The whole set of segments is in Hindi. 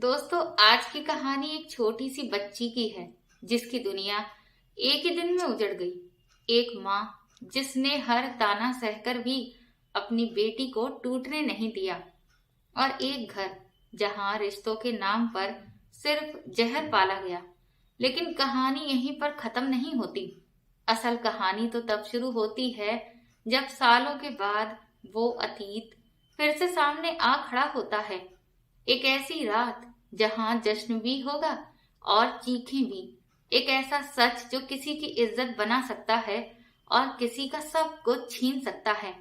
दोस्तों, आज की कहानी एक छोटी सी बच्ची की है जिसकी दुनिया एक ही दिन में उजड़ गई। एक माँ जिसने हर ताना सहकर भी अपनी बेटी को टूटने नहीं दिया, और एक घर जहाँ रिश्तों के नाम पर सिर्फ जहर पाला गया। लेकिन कहानी यहीं पर खत्म नहीं होती। असल कहानी तो तब शुरू होती है जब सालों के बाद वो अतीत फिर से सामने आ खड़ा होता है। एक ऐसी रात जहां जश्न भी होगा और चीखें भी। एक ऐसा सच जो किसी की इज्जत बना सकता है और किसी का सब कुछ छीन सकता है।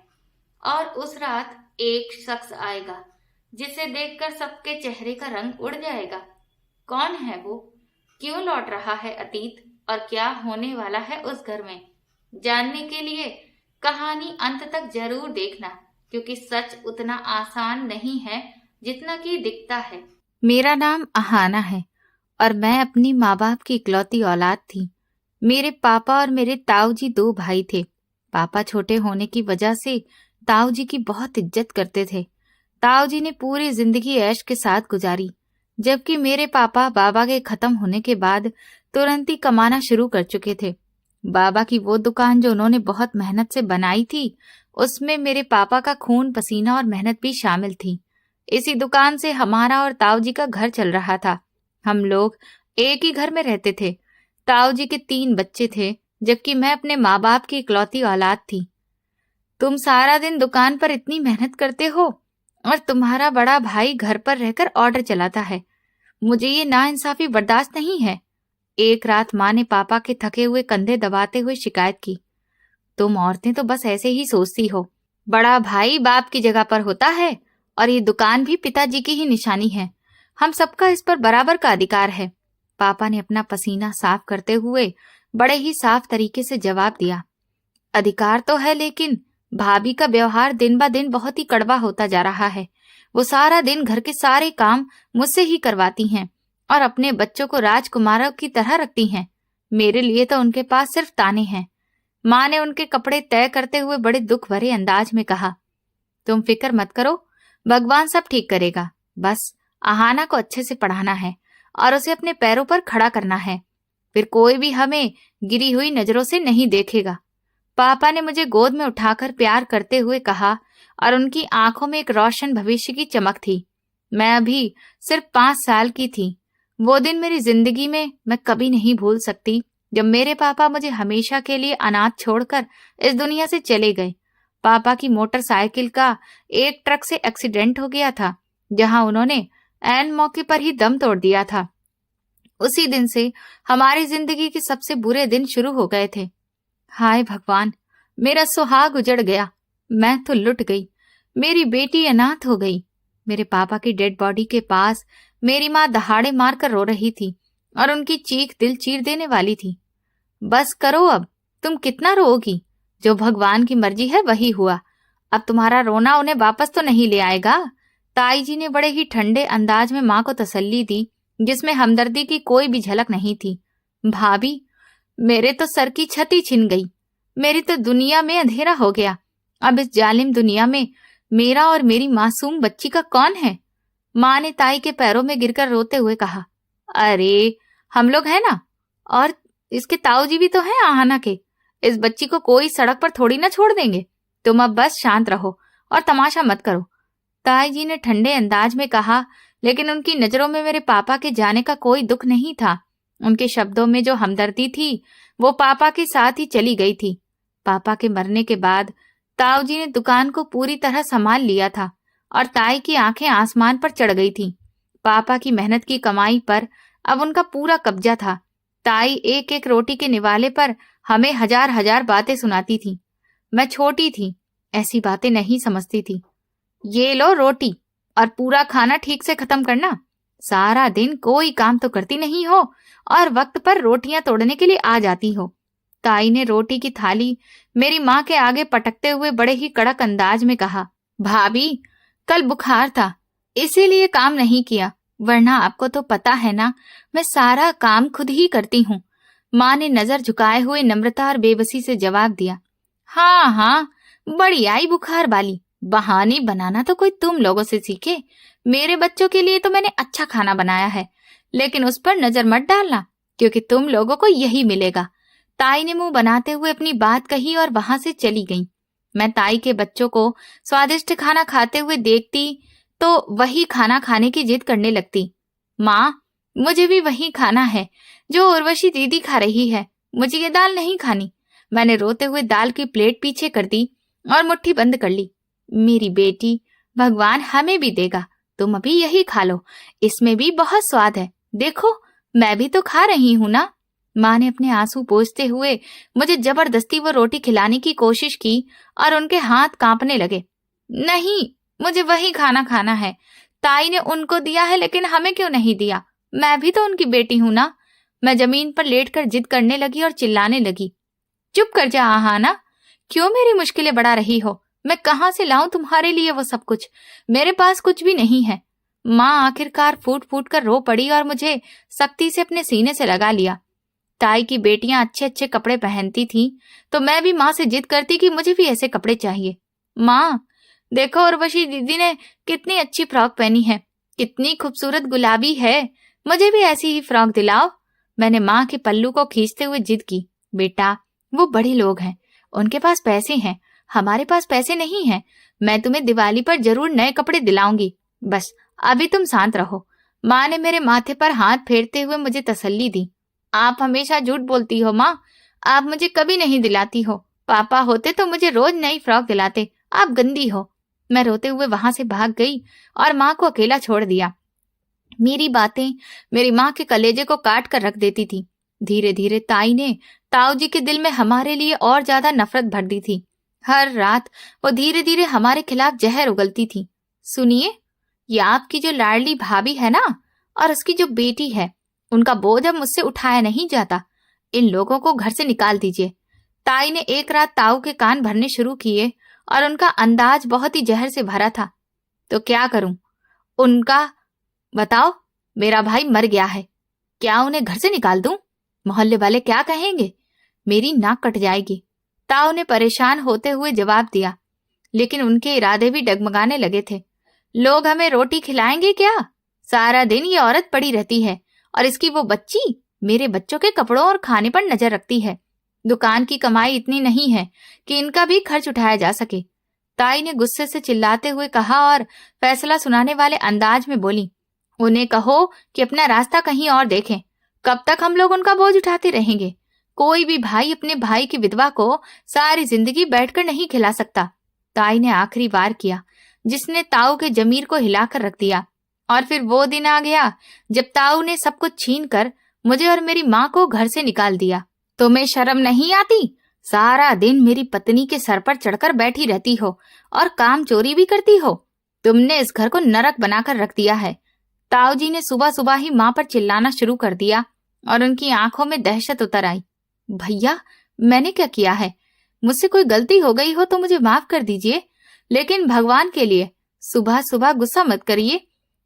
और उस रात एक शख्स आएगा जिसे देखकर सबके चेहरे का रंग उड़ जाएगा। कौन है वो? क्यों लौट रहा है अतीत? और क्या होने वाला है उस घर में? जानने के लिए कहानी अंत तक जरूर देखना, क्योंकि सच उतना आसान नहीं है जितना कि दिखता है। मेरा नाम अहाना है और मैं अपनी माँ बाप की इकलौती औलाद थी। मेरे पापा और मेरे ताऊ जी दो भाई थे। पापा छोटे होने की वजह से ताऊ जी की बहुत इज्जत करते थे। ताऊ जी ने पूरी जिंदगी ऐश के साथ गुजारी, जबकि मेरे पापा बाबा के खत्म होने के बाद तुरंत ही कमाना शुरू कर चुके थे। बाबा की वो दुकान जो उन्होंने बहुत मेहनत से बनाई थी, उसमें मेरे पापा का खून पसीना और मेहनत भी शामिल थी। इसी दुकान से हमारा और ताऊ जी का घर चल रहा था। हम लोग एक ही घर में रहते थे। ताऊ जी के 3 बच्चे थे, जबकि मैं अपने माँ बाप की इकलौती औलाद थी। तुम सारा दिन दुकान पर इतनी मेहनत करते हो और तुम्हारा बड़ा भाई घर पर रहकर ऑर्डर चलाता है। मुझे ये नाइंसाफी बर्दाश्त नहीं है। एक रात माँ ने पापा के थके हुए कंधे दबाते हुए शिकायत की, तुम औरतें तो बस ऐसे ही सोचती हो। बड़ा भाई बाप की जगह पर होता है और ये दुकान भी पिताजी की ही निशानी है। हम सबका इस पर बराबर का अधिकार है। पापा ने अपना पसीना साफ करते हुए बड़े ही साफ तरीके से जवाब दिया। अधिकार तो है, लेकिन भाभी का व्यवहार दिन ब दिन बहुत ही कड़वा होता जा रहा है। वो सारा दिन घर के सारे काम मुझसे ही करवाती हैं और अपने बच्चों को राजकुमारों की तरह रखती हैं। मेरे लिए तो उनके पास सिर्फ ताने हैं। माँ ने उनके कपड़े तय करते हुए बड़े दुख भरे अंदाज में कहा, तुम फिक्र मत करो, भगवान सब ठीक करेगा। बस अहाना को अच्छे से पढ़ाना है और उसे अपने पैरों पर खड़ा करना है, फिर कोई भी हमें गिरी हुई नजरों से नहीं देखेगा। पापा ने मुझे गोद में उठाकर प्यार करते हुए कहा और उनकी आंखों में एक रोशन भविष्य की चमक थी। मैं अभी सिर्फ 5 साल की थी। वो दिन मेरी जिंदगी में मैं कभी नहीं भूल सकती, जब मेरे पापा मुझे हमेशा के लिए अनाथ छोड़कर इस दुनिया से चले गए। पापा की मोटरसाइकिल का एक ट्रक से एक्सीडेंट हो गया था, जहां उन्होंने ऐन मौके पर ही दम तोड़ दिया था। उसी दिन से हमारी जिंदगी के सबसे बुरे दिन शुरू हो गए थे। हाय भगवान, मेरा सुहाग उजड़ गया। मैं तो लुट गई। मेरी बेटी अनाथ हो गई। मेरे पापा की डेड बॉडी के पास मेरी माँ दहाड़े मारकर रो रही थी और उनकी चीख दिल चीर देने वाली थी। बस करो अब, तुम कितना रोओगी? जो भगवान की मर्जी है वही हुआ। अब तुम्हारा रोना उन्हें वापस तो नहीं ले आएगा। ताई जी ने बड़े ही ठंडे अंदाज में माँ को तसल्ली दी, जिसमें हमदर्दी की कोई भी झलक नहीं थी। भाभी, मेरे तो सर की छत ही छिन गई। मेरी तो दुनिया में अंधेरा हो गया। अब इस जालिम दुनिया में मेरा और मेरी मासूम बच्ची का कौन है? माँ ने ताई के पैरों में गिरकर रोते हुए कहा, अरे हम लोग हैं ना, और इसके ताऊ जी भी तो हैं आहाना के। इस बच्ची को कोई सड़क पर थोड़ी ना छोड़ देंगे। तुम अब बस शांत रहो और तमाशा मत करो, ताई जी ने ठंडे अंदाज में कहा। लेकिन उनकी नजरों में मेरे पापा के जाने का कोई दुख नहीं था। उनके शब्दों में जो हमदर्दी थी वो पापा के साथ ही चली गई थी। पापा के मरने के बाद ताऊ जी ने दुकान को पूरी तरह संभाल लिया था और ताई की आंखें आसमान पर चढ़ गई थी। पापा की मेहनत की कमाई पर अब उनका पूरा कब्जा था। ताई एक एक रोटी के निवाले पर हमें हजार हजार बातें सुनाती थी। मैं छोटी थी, ऐसी बातें नहीं समझती थी। ये लो रोटी, और पूरा खाना ठीक से खत्म करना। सारा दिन कोई काम तो करती नहीं हो और वक्त पर रोटियां तोड़ने के लिए आ जाती हो। ताई ने रोटी की थाली मेरी माँ के आगे पटकते हुए बड़े ही कड़क अंदाज में कहा, भाभी, कल बुखार था इसीलिए काम नहीं किया, वरना आपको तो पता है ना, मैं सारा काम खुद ही करती हूँ। माँ ने नजर झुकाए हुए नम्रता और बेबसी से जवाब दिया। हाँ हाँ, बड़ी आई बुखार वाली। बहाने बनाना तो कोई तुम लोगों से सीखे। मेरे बच्चों के लिए तो मैंने अच्छा खाना बनाया है, लेकिन उस पर नजर मत डालना, क्योंकि तुम लोगों को यही मिलेगा। ताई ने मुंह बनाते हुए अपनी बात कही और वहां से चली गई। मैं ताई के बच्चों को स्वादिष्ट खाना खाते हुए देखती तो वही खाना खाने की जिद करने लगती। माँ, मुझे भी वही खाना है जो उर्वशी दीदी खा रही है, मुझे ये दाल नहीं खानी। मैंने रोते हुए दाल की प्लेट पीछे कर दी और मुट्ठी बंद कर ली। मेरी बेटी, भगवान हमें भी देगा, तुम अभी यही खा लो, इसमें भी बहुत स्वाद है, देखो मैं भी तो खा रही हूं ना। माँ ने अपने आंसू पोंछते हुए मुझे जबरदस्ती वो रोटी खिलाने की कोशिश की और उनके हाथ कांपने लगे। नहीं, मुझे वही खाना खाना है, ताई ने उनको दिया है लेकिन हमें क्यों नहीं दिया, मैं भी तो उनकी बेटी हूं ना। मैं जमीन पर लेटकर जिद करने लगी और चिल्लाने लगी। चुप कर जा आहाना, क्यों मेरी मुश्किलें बढ़ा रही हो, मैं कहाँ से लाऊं तुम्हारे लिए वो सब कुछ, मेरे पास कुछ भी नहीं है। माँ आखिरकार फूट फूट कर रो पड़ी और मुझे सख्ती से अपने सीने से लगा लिया। ताई की बेटियां अच्छे अच्छे कपड़े पहनती थीं, तो मैं भी माँ से जिद करती कि मुझे भी ऐसे कपड़े चाहिए। माँ देखो, उर्वशी दीदी ने कितनी अच्छी फ्रॉक पहनी है, कितनी खूबसूरत गुलाबी है, मुझे भी ऐसी ही फ्रॉक दिलाओ। मैंने माँ के पल्लू को खींचते हुए जिद की। बेटा, वो बड़े लोग हैं, उनके पास पैसे हैं, हमारे पास पैसे नहीं हैं। मैं तुम्हें दिवाली पर जरूर नए कपड़े दिलाऊंगी, बस अभी तुम शांत रहो। माँ ने मेरे माथे पर हाथ फेरते हुए मुझे तसल्ली दी। आप हमेशा झूठ बोलती हो माँ, आप मुझे कभी नहीं दिलाती हो, पापा होते तो मुझे रोज नई फ्रॉक दिलाते, आप गंदी हो। मैं रोते हुए वहां से भाग गई और माँ को अकेला छोड़ दिया। मेरी बातें मेरी माँ के कलेजे को काट कर रख देती थी। धीरे धीरे ताई ने ताऊ जी के दिल में हमारे लिए और ज्यादा नफरत भर दी थी। हर रात वो धीरे धीरे हमारे खिलाफ जहर उगलती थी। सुनिए, ये आपकी जो लाडली भाभी है ना, और उसकी जो बेटी है, उनका बोझ अब मुझसे उठाया नहीं जाता, इन लोगों को घर से निकाल दीजिए। ताई ने एक रात ताऊ के कान भरने शुरू किए और उनका अंदाज बहुत ही जहर से भरा था। तो क्या करूं उनका, बताओ, मेरा भाई मर गया है, क्या उन्हें घर से निकाल दूं? मोहल्ले वाले क्या कहेंगे, मेरी नाक कट जाएगी। ताऊ ने परेशान होते हुए जवाब दिया, लेकिन उनके इरादे भी डगमगाने लगे थे। लोग हमें रोटी खिलाएंगे क्या? सारा दिन ये औरत पड़ी रहती है और इसकी वो बच्ची मेरे बच्चों के कपड़ों और खाने पर नजर रखती है। दुकान की कमाई इतनी नहीं है कि इनका भी खर्च उठाया जा सके। ताई ने गुस्से से चिल्लाते हुए कहा और फैसला सुनाने वाले अंदाज में बोली, उन्हें कहो कि अपना रास्ता कहीं और देखें, कब तक हम लोग उनका बोझ उठाते रहेंगे? कोई भी भाई अपने भाई की विधवा को सारी जिंदगी बैठकर नहीं खिला सकता। ताई ने आखिरी वार किया, जिसने ताऊ के जमीर को हिलाकर रख दिया। और फिर वो दिन आ गया जब ताऊ ने सब कुछ छीन कर मुझे और मेरी माँ को घर से निकाल दिया। तुम्हें शर्म नहीं आती? सारा दिन मेरी पत्नी के सर पर चढ़कर बैठी रहती हो और काम चोरी भी करती हो। तुमने इस घर को नरक बनाकर रख दिया है। ताऊ जी ने सुबह सुबह ही माँ पर चिल्लाना शुरू कर दिया और उनकी आंखों में दहशत उतर आई। भैया, मैंने क्या किया है? मुझसे कोई गलती हो गई हो तो मुझे माफ कर दीजिए, लेकिन भगवान के लिए सुबह सुबह गुस्सा मत करिए।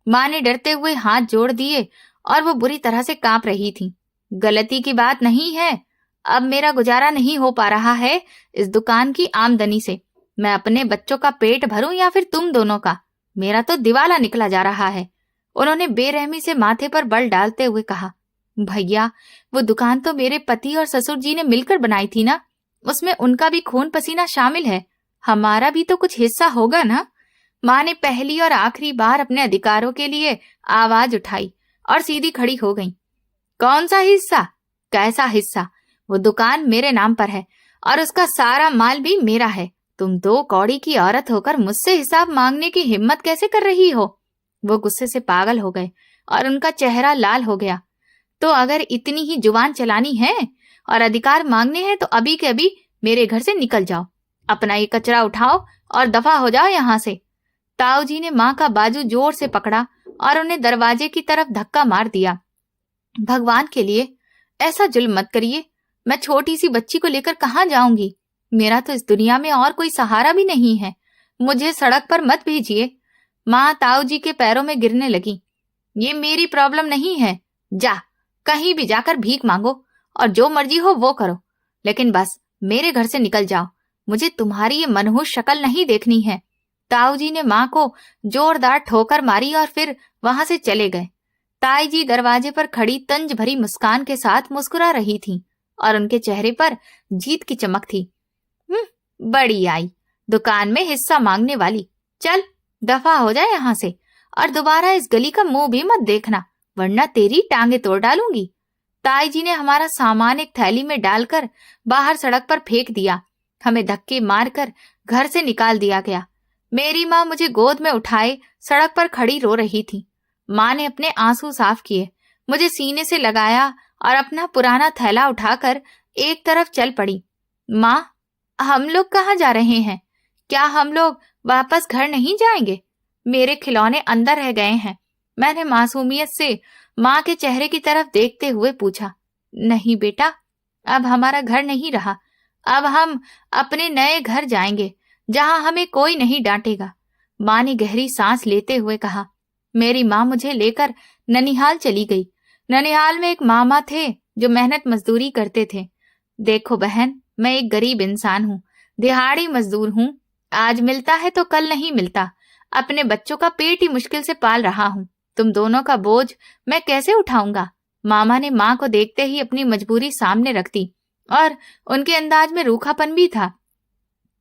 माँ ने डरते हुए हाथ जोड़ दिए और वो बुरी तरह से कांप रही थी। गलती की बात नहीं है, अब मेरा गुजारा नहीं हो पा रहा है इस दुकान की आमदनी से। मैं अपने बच्चों का पेट भरूं या फिर तुम दोनों का, मेरा तो दिवाला निकला जा रहा है। उन्होंने बेरहमी से माथे पर बल डालते हुए कहा, भैया, वो दुकान तो मेरे पति और ससुर जी ने मिलकर बनाई थी ना, उसमें उनका भी खून पसीना शामिल है, हमारा भी तो कुछ हिस्सा होगा ना। माँ ने पहली और आखिरी बार अपने अधिकारों के लिए आवाज उठाई और सीधी खड़ी हो गई। कौन सा हिस्सा? कैसा हिस्सा? वो दुकान मेरे नाम पर है और उसका सारा माल भी मेरा है। तुम दो कौड़ी की औरत होकर मुझसे हिसाब मांगने की हिम्मत कैसे कर रही हो? वो गुस्से से पागल हो गए और उनका चेहरा लाल हो गया। तो अगर इतनी ही जुबान चलानी है और अधिकार मांगने हैं तो अभी के अभी मेरे घर से निकल जाओ, अपना ये कचरा उठाओ और दफा हो जाओ यहाँ से। ताऊ जी ने माँ का बाजू जोर से पकड़ा और उन्हें दरवाजे की तरफ धक्का मार दिया। भगवान के लिए ऐसा जुल्म मत करिए, मैं छोटी सी बच्ची को लेकर कहाँ जाऊंगी? मेरा तो इस दुनिया में और कोई सहारा भी नहीं है, मुझे सड़क पर मत भेजिए। माँ ताऊ जी के पैरों में गिरने लगी। ये मेरी प्रॉब्लम नहीं है, जा कहीं भी जाकर भीख मांगो और जो मर्जी हो वो करो, लेकिन बस मेरे घर से निकल जाओ। मुझे तुम्हारी ये मनहूस शक्ल नहीं देखनी है। ताऊ जी ने माँ को जोरदार ठोकर मारी और फिर वहां से चले गए। ताई जी दरवाजे पर खड़ी तंज भरी मुस्कान के साथ मुस्कुरा रही थीं और उनके चेहरे पर जीत की चमक थी। बड़ी आई, दुकान में हिस्सा मांगने वाली। चल दफा हो जाए यहाँ से, और दोबारा इस गली का मुंह भी मत देखना, वरना तेरी टांगे तोड़ डालूंगी। ताई जी ने हमारा सामान एक थैली में डालकर बाहर सड़क पर फेंक दिया। हमें धक्के मारकर घर से निकाल दिया गया। मेरी माँ मुझे गोद में उठाए सड़क पर खड़ी रो रही थी। माँ ने अपने आंसू साफ किए, मुझे सीने से लगाया और अपना पुराना थैला उठाकर एक तरफ चल पड़ी। माँ, हम लोग कहाँ जा रहे हैं? क्या हम लोग वापस घर नहीं जाएंगे? मेरे खिलौने अंदर रह गए हैं। मैंने मासूमियत से माँ के चेहरे की तरफ देखते हुए पूछा। नहीं बेटा, अब हमारा घर नहीं रहा। अब हम अपने नए घर जाएंगे जहां हमें कोई नहीं डांटेगा। माँ ने गहरी सांस लेते हुए कहा। मेरी माँ मुझे लेकर ननिहाल चली गई। ननिहाल में एक मामा थे जो मेहनत मजदूरी करते थे। देखो बहन, मैं एक गरीब इंसान हूँ, दिहाड़ी मजदूर हूँ। आज मिलता है तो कल नहीं मिलता। अपने बच्चों का पेट ही मुश्किल से पाल रहा हूँ। तुम दोनों का बोझ मैं कैसे उठाऊंगा? मामा ने माँ को देखते ही अपनी मजबूरी सामने रख दी और उनके अंदाज में रूखापन भी था।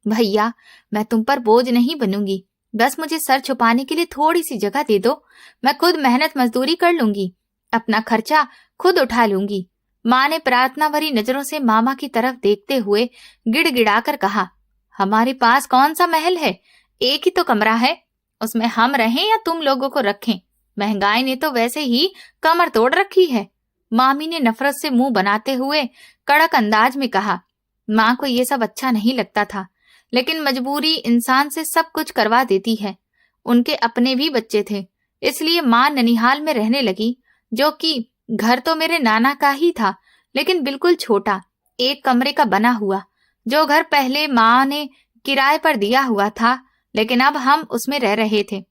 भैया, मैं तुम पर बोझ नहीं बनूंगी, बस मुझे सर छुपाने के लिए थोड़ी सी जगह दे दो। मैं खुद मेहनत मजदूरी कर लूंगी, अपना खर्चा खुद उठा लूंगी। माँ ने प्रार्थना भरी नजरों से मामा की तरफ देखते हुए गिड़गिड़ाकर कहा। हमारे पास कौन सा महल है? एक ही तो कमरा है, उसमें हम रहें या तुम लोगों को रखें? महंगाई ने तो वैसे ही कमर तोड़ रखी है। मामी ने नफरत से मुंह बनाते हुए कड़क अंदाज में कहा। माँ को ये सब अच्छा नहीं लगता था, लेकिन मजबूरी इंसान से सब कुछ करवा देती है। उनके अपने भी बच्चे थे, इसलिए माँ ननिहाल में रहने लगी, जो कि घर तो मेरे नाना का ही था, लेकिन बिल्कुल छोटा, एक कमरे का बना हुआ। जो घर पहले माँ ने किराए पर दिया हुआ था, लेकिन अब हम उसमें रह रहे थे।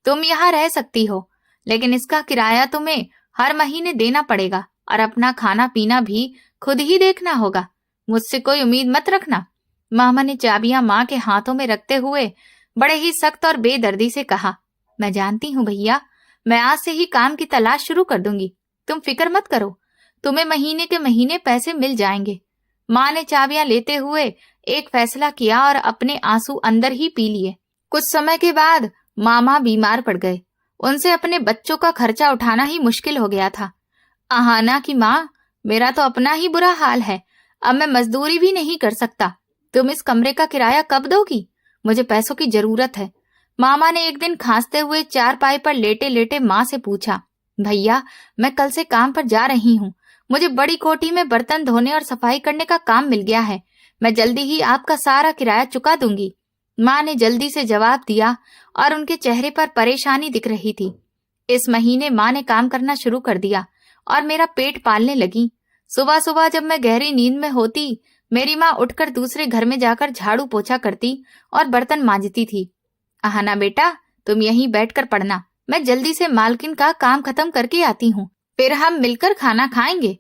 तुम यहाँ रह सकती हो, लेकिन इसका किराया तुम्हें हर महीने देना पड़ेगा और अपना खाना पीना भी खुद ही देखना होगा। मुझसे कोई उम्मीद मत रखना। मामा ने चाबियां माँ के हाथों में रखते हुए बड़े ही सख्त और बेदर्दी से कहा। मैं जानती हूँ भैया, मैं आज से ही काम की तलाश शुरू कर दूंगी। तुम फिक्र मत करो, तुम्हें महीने के महीने पैसे मिल जाएंगे। माँ ने चाबियां लेते हुए एक फैसला किया और अपने आंसू अंदर ही पी लिए। कुछ समय के बाद मामा बीमार पड़ गए। उनसे अपने बच्चों का खर्चा उठाना ही मुश्किल हो गया था। आहाना की माँ, मेरा तो अपना ही बुरा हाल है, अब मैं मजदूरी भी नहीं कर सकता। तुम इस कमरे का किराया कब दोगी? मुझे पैसों की जरूरत है। मामा ने एक दिन खांसते हुए चारपाई पर लेटे लेटे माँ से पूछा। भैया, मैं कल से काम पर जा रही हूँ। मुझे बड़ी कोठी में बर्तन धोने और सफाई करने का काम मिल गया है। मैं जल्दी ही आपका सारा किराया चुका दूंगी। माँ ने जल्दी से जवाब दिया और उनके चेहरे पर परेशानी दिख रही थी। इस महीने माँ ने काम करना शुरू कर दिया और मेरा पेट पालने लगी। सुबह सुबह जब मैं गहरी नींद में होती, मेरी माँ उठकर दूसरे घर में जाकर झाड़ू पोछा करती और बर्तन मांजती थी। आहाना बेटा, तुम यहीं बैठकर पढ़ना, मैं जल्दी से मालकिन का काम खत्म करके आती हूँ, फिर हम मिलकर खाना खाएंगे।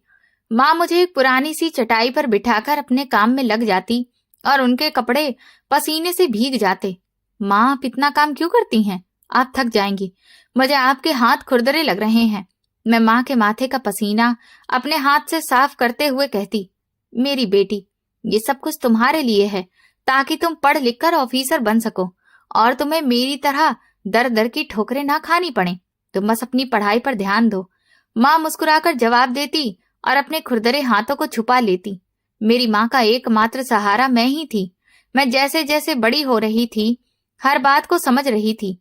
माँ मुझे एक पुरानी सी चटाई पर बिठाकर अपने काम में लग जाती और उनके कपड़े पसीने से भीग जाते। माँ, आप इतना काम क्यों करती हैं? आप थक जाएंगी। मुझे आपके हाथ खुरदरे लग रहे हैं। मैं माँ के माथे का पसीना अपने हाथ से साफ करते हुए कहती। मेरी बेटी, ये सब कुछ तुम्हारे लिए है, ताकि तुम पढ़ लिख कर ऑफिसर बन सको और तुम्हें मेरी तरह दर दर की ठोकरें ना खानी पड़े। तुम बस अपनी पढ़ाई पर ध्यान दो। माँ मुस्कुराकर जवाब देती और अपने खुरदरे हाथों को छुपा लेती। मेरी माँ का एकमात्र सहारा मैं ही थी। मैं जैसे जैसे बड़ी हो रही थी, हर बात को समझ रही थी।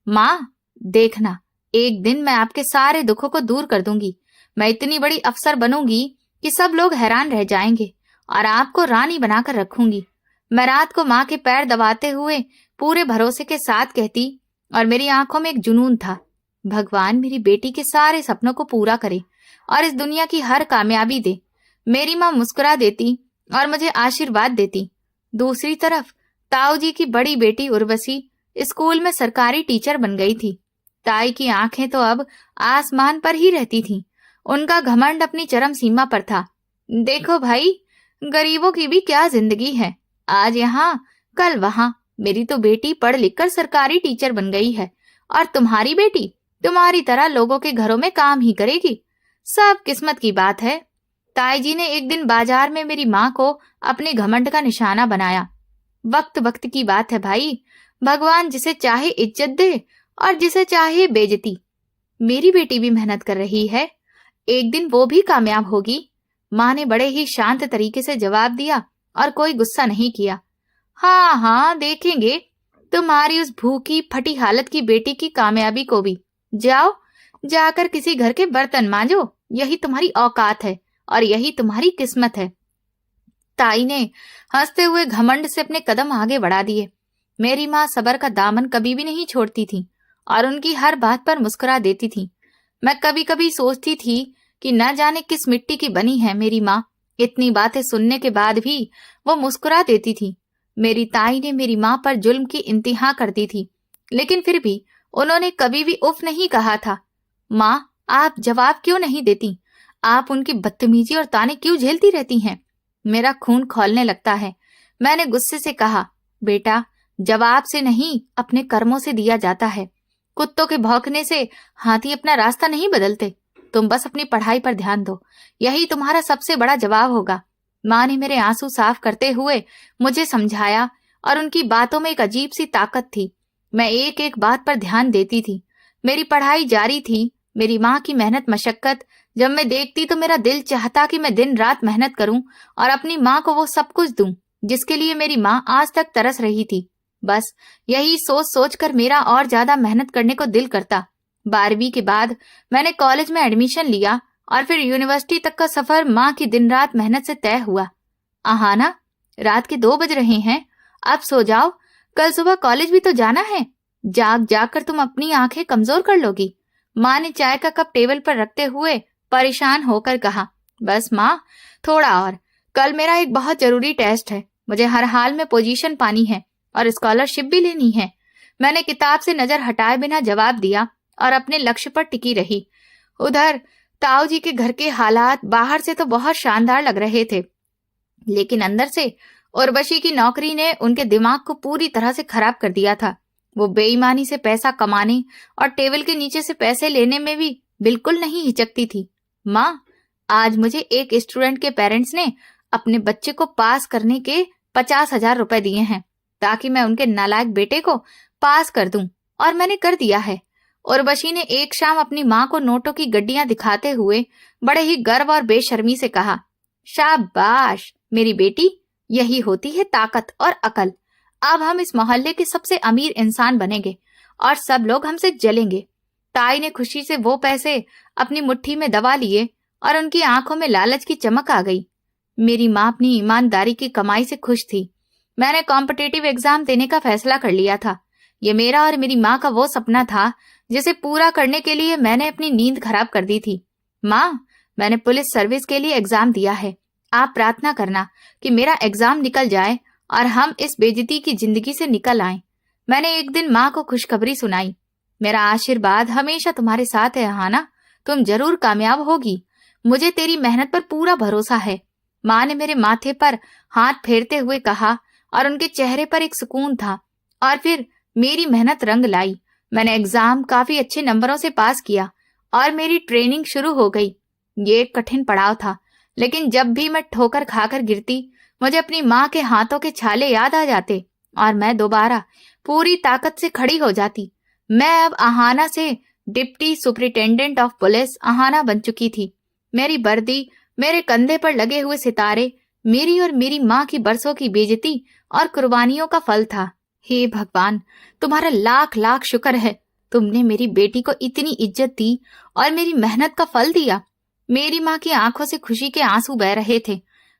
माँ, देखना, एक दिन मैं आपके सारे दुखों को दूर कर दूंगी। मैं इतनी बड़ी अफसर बनूंगी कि सब लोग हैरान रह जाएंगे और आपको रानी बनाकर रखूंगी। मैं रात को माँ के पैर दबाते हुए पूरे भरोसे के साथ कहती और मेरी आंखों में एक जुनून था। भगवान मेरी बेटी के सारे सपनों को पूरा करे और इस दुनिया की हर कामयाबी दे। मेरी माँ मुस्कुरा देती और मुझे आशीर्वाद देती। दूसरी तरफ ताऊ जी की बड़ी बेटी उर्वशी स्कूल में सरकारी टीचर बन गई थी। ताई की आंखें तो अब आसमान पर ही रहती थीं। उनका घमंड अपनी चरम सीमा पर था। देखो भाई, गरीबों की भी क्या जिंदगी है, आज यहाँ कल वहां, मेरी तो बेटी पढ़ लिख कर सरकारी टीचर बन गई है और तुम्हारी बेटी तुम्हारी तरह लोगों के घरों में काम ही करेगी। सब किस्मत की बात है। ताई जी ने एक दिन बाजार में मेरी माँ को अपने घमंड का निशाना बनाया। वक्त वक्त की बात है भाई, भगवान जिसे चाहे इज्जत दे और जिसे चाहे बेइज्जती। मेरी बेटी भी मेहनत कर रही है, एक दिन वो भी कामयाब होगी। माँ ने बड़े ही शांत तरीके से जवाब दिया और कोई गुस्सा नहीं किया। हाँ हाँ, देखेंगे तुम्हारी उस भूखी फटी हालत की बेटी की कामयाबी को भी। जाओ, जाकर किसी घर के बर्तन मांजो, यही तुम्हारी औकात है और यही तुम्हारी किस्मत है। ताई ने हंसते हुए घमंड से अपने कदम आगे बढ़ा दिए। मेरी माँ सबर का दामन कभी भी नहीं छोड़ती थी और उनकी हर बात पर मुस्कुरा देती थी। मैं कभी कभी सोचती थी कि न जाने किस मिट्टी की बनी है मेरी माँ। इतनी बातें सुनने के बाद भी वो मुस्कुरा देती थी। मेरी ताई ने मेरी माँ पर जुल्म की इंतहा कर दी थी, लेकिन फिर भी उन्होंने कभी भी उफ नहीं कहा था। माँ, आप जवाब क्यों नहीं देती? आप उनकी बदतमीजी और ताने क्यों झेलती रहती हैं? मेरा खून खौलने लगता है। मैंने गुस्से से कहा, बेटा, जवाब से नहीं अपने कर्मों से दिया जाता है। कुत्तों के भौंकने से हाथी अपना रास्ता नहीं बदलते। तुम बस अपनी पढ़ाई पर ध्यान दो, यही तुम्हारा सबसे बड़ा जवाब होगा। माँ ने मेरे आंसू साफ करते हुए मुझे समझाया और उनकी बातों में एक अजीब सी ताकत थी। मैं एक एक बात पर ध्यान देती थी। मेरी पढ़ाई जारी थी। मेरी माँ की मेहनत मशक्कत जब मैं देखती तो मेरा दिल चाहता कि मैं दिन रात मेहनत करूं और अपनी माँ को वो सब कुछ दूं जिसके लिए मेरी माँ आज तक तरस रही थी। बस यही सोच सोच कर मेरा और ज्यादा मेहनत करने को दिल करता। 12वीं के बाद मैंने कॉलेज में एडमिशन लिया और फिर यूनिवर्सिटी तक का सफर माँ की दिन रात मेहनत से तय हुआ। आहाना, रात के 2 बज रहे हैं, अब सो जाओ, कल सुबह कॉलेज भी तो जाना है। जाग जाग कर तुम अपनी आंखें कमजोर कर लोगी। माँ ने चाय का कप टेबल पर रखते हुए परेशान होकर कहा। बस माँ, थोड़ा और, कल मेरा एक बहुत जरूरी टेस्ट है। मुझे हर हाल में पोजीशन पानी है और स्कॉलरशिप भी लेनी है। मैंने किताब से नजर हटाए बिना जवाब दिया और अपने लक्ष्य पर टिकी रही। उधर ताऊ जी के घर के हालात बाहर से तो बहुत शानदार लग रहे थे, लेकिन अंदर से उर्वशी की नौकरी ने उनके दिमाग को पूरी तरह से खराब कर दिया था। वो बेईमानी से पैसा कमाने और टेबल के नीचे से पैसे लेने में भी बिल्कुल नहीं हिचकती थी। माँ, आज मुझे एक स्टूडेंट के पेरेंट्स ने अपने बच्चे को पास करने के 50,000 रुपए दिए हैं ताकि मैं उनके नालायक बेटे को पास कर दूं, और मैंने कर दिया है। उर्वशी ने एक शाम अपनी माँ को नोटों की गड्डियां दिखाते हुए बड़े ही गर्व और बेशर्मी से कहा। शाबाश मेरी बेटी, यही होती है ताकत और अकल। अब हम इस मोहल्ले के सबसे अमीर इंसान बनेंगे और सब लोग हमसे जलेंगे। ताई ने खुशी से वो पैसे अपनी मुट्ठी में दबा लिए और उनकी आंखों में लालच की चमक आ गई। मेरी माँ अपनी ईमानदारी की कमाई से खुश थी। मैंने कॉम्पिटिटिव एग्जाम देने का फैसला कर लिया था। ये मेरा और मेरी माँ का वो सपना था जिसे पूरा करने के लिए मैंने अपनी नींद खराब कर दी थी। माँ, मैंने पुलिस सर्विस के लिए एग्जाम दिया है। आप प्रार्थना करना कि मेरा एग्जाम निकल जाए और हम इस बेइज्जती की जिंदगी से निकल आएं। मैंने एक दिन माँ को खुशखबरी सुनाई। मेरा आशीर्वाद हमेशा तुम्हारे साथ है हाना, तुम जरूर कामयाब होगी। मुझे तेरी मेहनत पर पूरा भरोसा है। माँ ने मेरे माथे पर हाथ फेरते हुए कहा और उनके चेहरे पर एक सुकून था। और फिर मेरी मेहनत रंग लाई। मैंने एग्जाम काफी अच्छे नंबरों से पास किया और मेरी ट्रेनिंग शुरू हो गई। ये एक कठिन पड़ाव था, लेकिन जब भी मैं ठोकर खाकर गिरती मुझे अपनी माँ के हाथों के छाले याद आ जाते और मैं दोबारा पूरी ताकत से खड़ी हो जाती। मैं अब आहाना से deputy superintendent of police Aahana बन चुकी थी। मेरी वर्दी, मेरे कंधे पर लगे हुए सितारे मेरी और मेरी माँ की बरसों की बेइज्जती और कुर्बानियों का फल था। हे भगवान, तुम्हारा लाख लाख शुक्र है। तुमने मेरी बेटी को इतनी इज्जत दी और मेरी मेहनत का फल दिया। मेरी माँ की आंखों से खुशी के आंसू बह रहे थे।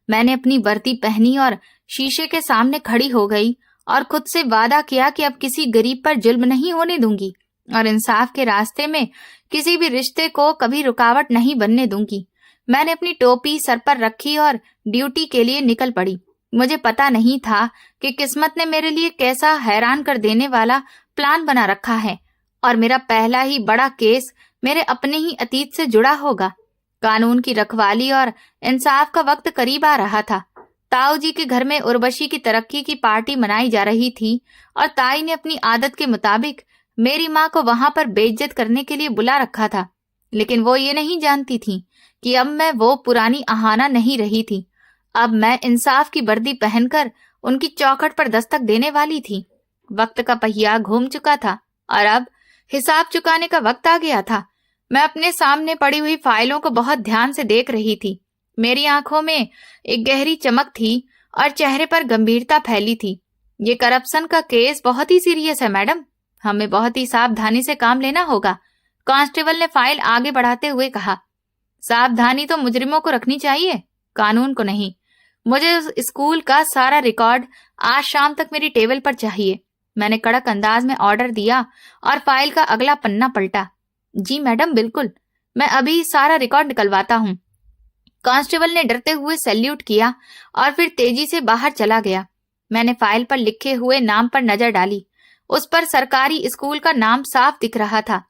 मैंने अपनी वर्दी पहनी और शीशे के सामने खड़ी हो गई और खुद से वादा किया कि अब किसी गरीब पर जुल्म नहीं होने दूंगी और इंसाफ के रास्ते में किसी भी रिश्ते को कभी रुकावट नहीं बनने दूंगी। मैंने अपनी टोपी सर पर रखी और ड्यूटी के लिए निकल पड़ी। मुझे पता नहीं था कि किस्मत ने मेरे लिए कैसा हैरान कर देने वाला प्लान बना रखा है और मेरा पहला ही बड़ा केस मेरे अपने ही अतीत से जुड़ा होगा। कानून की रखवाली और इंसाफ का वक्त करीब आ रहा था। ताऊ जी के घर में उर्वशी की तरक्की की पार्टी मनाई जा रही थी और ताई ने अपनी आदत के मुताबिक मेरी माँ को वहां पर बेइज्जत करने के लिए बुला रखा था। लेकिन वो ये नहीं जानती थी कि अब मैं वो पुरानी आहाना नहीं रही थी। अब मैं इंसाफ की वर्दी पहनकर उनकी चौखट पर दस्तक देने वाली थी। वक्त का पहिया घूम चुका था और अब हिसाब चुकाने का वक्त आ गया था। मैं अपने सामने पड़ी हुई फाइलों को बहुत ध्यान से देख रही थी। मेरी आंखों में एक गहरी चमक थी और चेहरे पर गंभीरता फैली थी। ये करप्शन का केस बहुत ही सीरियस है मैडम, हमें बहुत ही सावधानी से काम लेना होगा, कांस्टेबल ने फाइल आगे बढ़ाते हुए कहा। सावधानी तो मुजरिमों को रखनी चाहिए, कानून को नहीं। मुझे उस स्कूल का सारा रिकॉर्ड आज शाम तक मेरी टेबल पर चाहिए। मैंने कड़क अंदाज में ऑर्डर दिया और फाइल का अगला पन्ना पलटा। जी मैडम, बिल्कुल, मैं अभी सारा रिकॉर्ड निकलवाता हूँ। कांस्टेबल ने डरते हुए सैल्यूट किया और फिर तेजी से बाहर चला गया। मैंने फाइल पर लिखे हुए नाम पर नजर डाली। उस पर सरकारी स्कूल का नाम साफ दिख रहा था।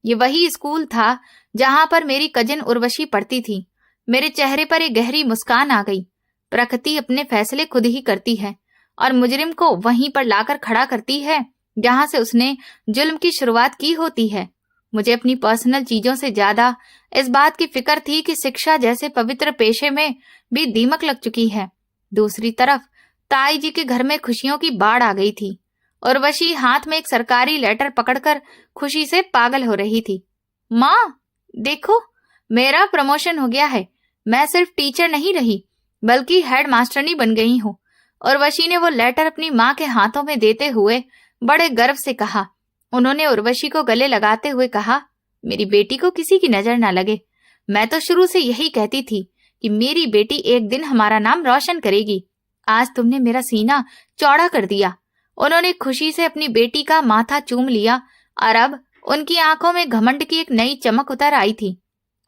ये वही स्कूल था जहां पर मेरी कजिन उर्वशी पढ़ती थी। मेरे चेहरे पर एक गहरी मुस्कान आ गई। प्रकृति अपने फैसले खुद ही करती है और मुजरिम को वहीं पर लाकर खड़ा करती है जहां से उसने जुल्म की शुरुआत की होती है। मुझे अपनी पर्सनल चीजों से ज्यादा इस बात की फिक्र थी कि शिक्षा जैसे पवित्र पेशे में भी दीमक लग चुकी है। दूसरी तरफ ताई जी के घर में खुशियों की बाढ़ आ गई थी। उर्वशी हाथ में एक सरकारी लेटर पकड़कर खुशी से पागल हो रही थी। माँ, देखो, मेरा प्रमोशन हो गया है। मैं सिर्फ टीचर नहीं रही बल्कि हेड मास्टरनी बन गई हूँ। उर्वशी ने वो लेटर अपनी माँ के हाथों में देते हुए बड़े गर्व से कहा। उन्होंने उर्वशी को गले लगाते हुए कहा, मेरी बेटी को किसी की नजर ना लगे। मैं तो शुरू से यही कहती थी कि मेरी बेटी एक दिन हमारा नाम रोशन करेगी। आज तुमने मेरा सीना चौड़ा कर दिया। उन्होंने खुशी से अपनी बेटी का माथा चूम लिया और अब उनकी आंखों में घमंड की एक नई चमक उतर आई थी।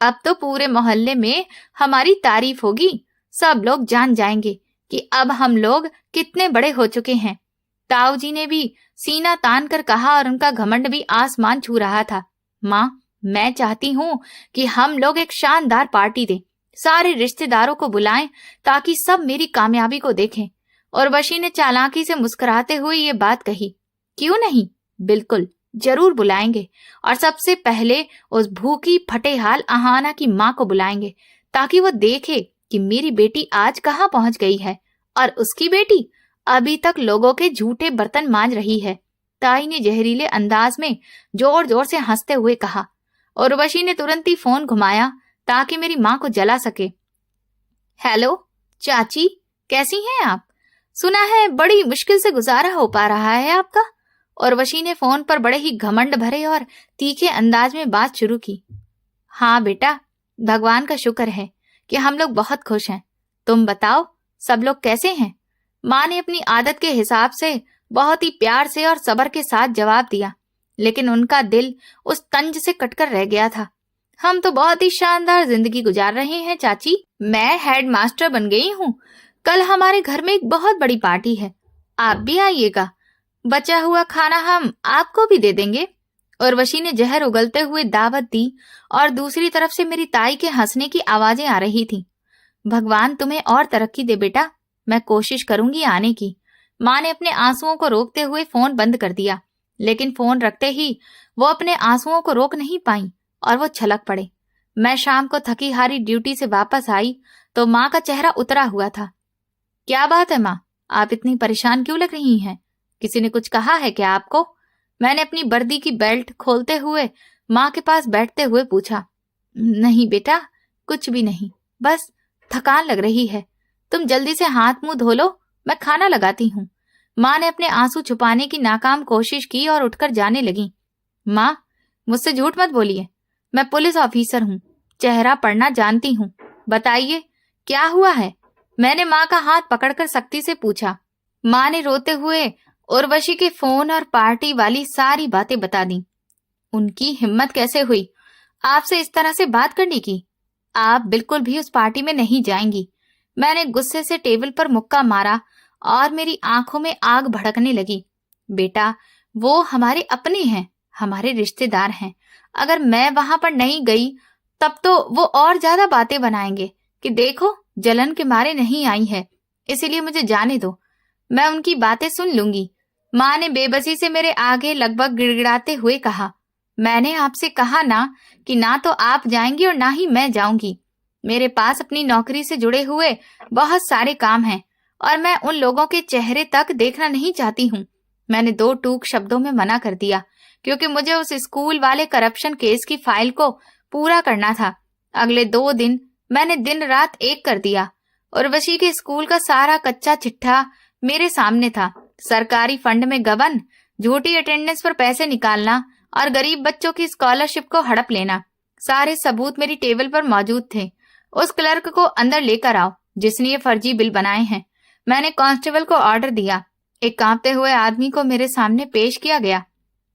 अब तो पूरे मोहल्ले में हमारी तारीफ होगी। सब लोग जान जाएंगे कि अब हम लोग कितने बड़े हो चुके हैं। ताऊ जी ने भी सीना तान कर कहा और उनका घमंड भी आसमान छू रहा था। माँ, मैं चाहती हूँ कि हम लोग एक शानदार पार्टी दें, सारे रिश्तेदारों को बुलाएं ताकि सब मेरी कामयाबी को देखें। उर्वशी ने चालाकी से मुस्कुराते हुए ये बात कही। क्यों नहीं, बिल्कुल जरूर बुलाएंगे और सबसे पहले उस भूखी फटेहाल आहाना की माँ को बुलाएंगे ताकि वो देखे कि मेरी बेटी आज कहाँ पहुंच गई है और उसकी बेटी अभी तक लोगों के झूठे बर्तन मांज रही है। ताई ने जहरीले अंदाज में जोर जोर से हंसते हुए कहा। उर्वशी ने तुरंत ही फोन घुमाया ताकि मेरी माँ को जला सके। हेलो चाची, कैसी हैं आप? सुना है बड़ी मुश्किल से गुजारा हो पा रहा है आपका। उर्वशी ने फोन पर बड़े ही घमंड भरे और तीखे अंदाज में बात शुरू की। हाँ बेटा, भगवान का शुक्र है कि हम लोग बहुत खुश हैं। तुम बताओ, सब लोग कैसे हैं? माँ ने अपनी आदत के हिसाब से बहुत ही प्यार से और सब्र के साथ जवाब दिया, लेकिन उनका दिल उस तंज से कटकर रह गया था। हम तो बहुत ही शानदार जिंदगी गुजार रहे हैं चाची। मैं हेड मास्टर बन गई हूँ। कल हमारे घर में एक बहुत बड़ी पार्टी है, आप भी आइएगा। बचा हुआ खाना हम आपको भी दे देंगे। उर्वशी ने जहर उगलते हुए दावत दी और दूसरी तरफ से मेरी ताई के हंसने की आवाजें आ रही थी। भगवान तुम्हें और तरक्की दे बेटा, मैं कोशिश करूंगी आने की। माँ ने अपने आंसुओं को रोकते हुए फोन बंद कर दिया, लेकिन फोन रखते ही वो अपने आंसुओं को रोक नहीं पाई और वो छलक पड़े। मैं शाम को थकी हारी ड्यूटी से वापस आई तो माँ का चेहरा उतरा हुआ था। क्या बात है माँ, आप इतनी परेशान क्यों लग रही हैं? किसी ने कुछ कहा है क्या आपको? मैंने अपनी वर्दी की बेल्ट खोलते हुए माँ के पास बैठते हुए पूछा। नहीं बेटा, कुछ भी नहीं, बस थकान लग रही है। तुम जल्दी से हाथ मुंह धो लो, मैं खाना लगाती हूँ। माँ ने अपने आंसू छुपाने की नाकाम कोशिश की और उठकर जाने लगी। माँ, मुझसे झूठ मत बोलिए, मैं पुलिस ऑफिसर हूँ, चेहरा पढ़ना जानती हूँ। बताइए क्या हुआ है? मैंने माँ का हाथ पकड़कर सख्ती से पूछा। माँ ने रोते हुए उर्वशी के फोन और पार्टी वाली सारी बातें बता दी। उनकी हिम्मत कैसे हुई आपसे इस तरह से बात करने की? आप बिल्कुल भी उस पार्टी में नहीं जाएंगी। मैंने गुस्से से टेबल पर मुक्का मारा और मेरी आंखों में आग भड़कने लगी। बेटा, वो हमारे अपने हैं, हमारे रिश्तेदार हैं। अगर मैं वहां पर नहीं गई तब तो वो और ज्यादा बातें बनाएंगे कि देखो जलन के मारे नहीं आई है। इसीलिए मुझे जाने दो, मैं उनकी बातें सुन लूंगी। माँ ने बेबसी से मेरे आगे लगभग गिड़गिड़ाते हुए कहा, मैंने आपसे कहा ना कि ना तो आप जाएंगी और ना ही मैं जाऊंगी। मेरे पास अपनी नौकरी से जुड़े हुए बहुत सारे काम हैं और मैं उन लोगों के चेहरे तक देखना नहीं चाहती हूँ। मैंने 2 टूक शब्दों में मना कर दिया, क्योंकि मुझे उस स्कूल वाले करप्शन केस की फाइल को पूरा करना था। अगले 2 दिन मैंने दिन रात एक कर दिया। उर्वशी के स्कूल का सारा कच्चा चिट्ठा मेरे सामने था। सरकारी फंड में गबन, झूठी अटेंडेंस पर पैसे निकालना और गरीब बच्चों की स्कॉलरशिप को हड़प लेना, सारे सबूत मेरी टेबल पर मौजूद थे। उस क्लर्क को अंदर लेकर आओ जिसने ये फर्जी बिल बनाए हैं। मैंने कांस्टेबल को ऑर्डर दिया। एक कांपते हुए आदमी को मेरे सामने पेश किया गया।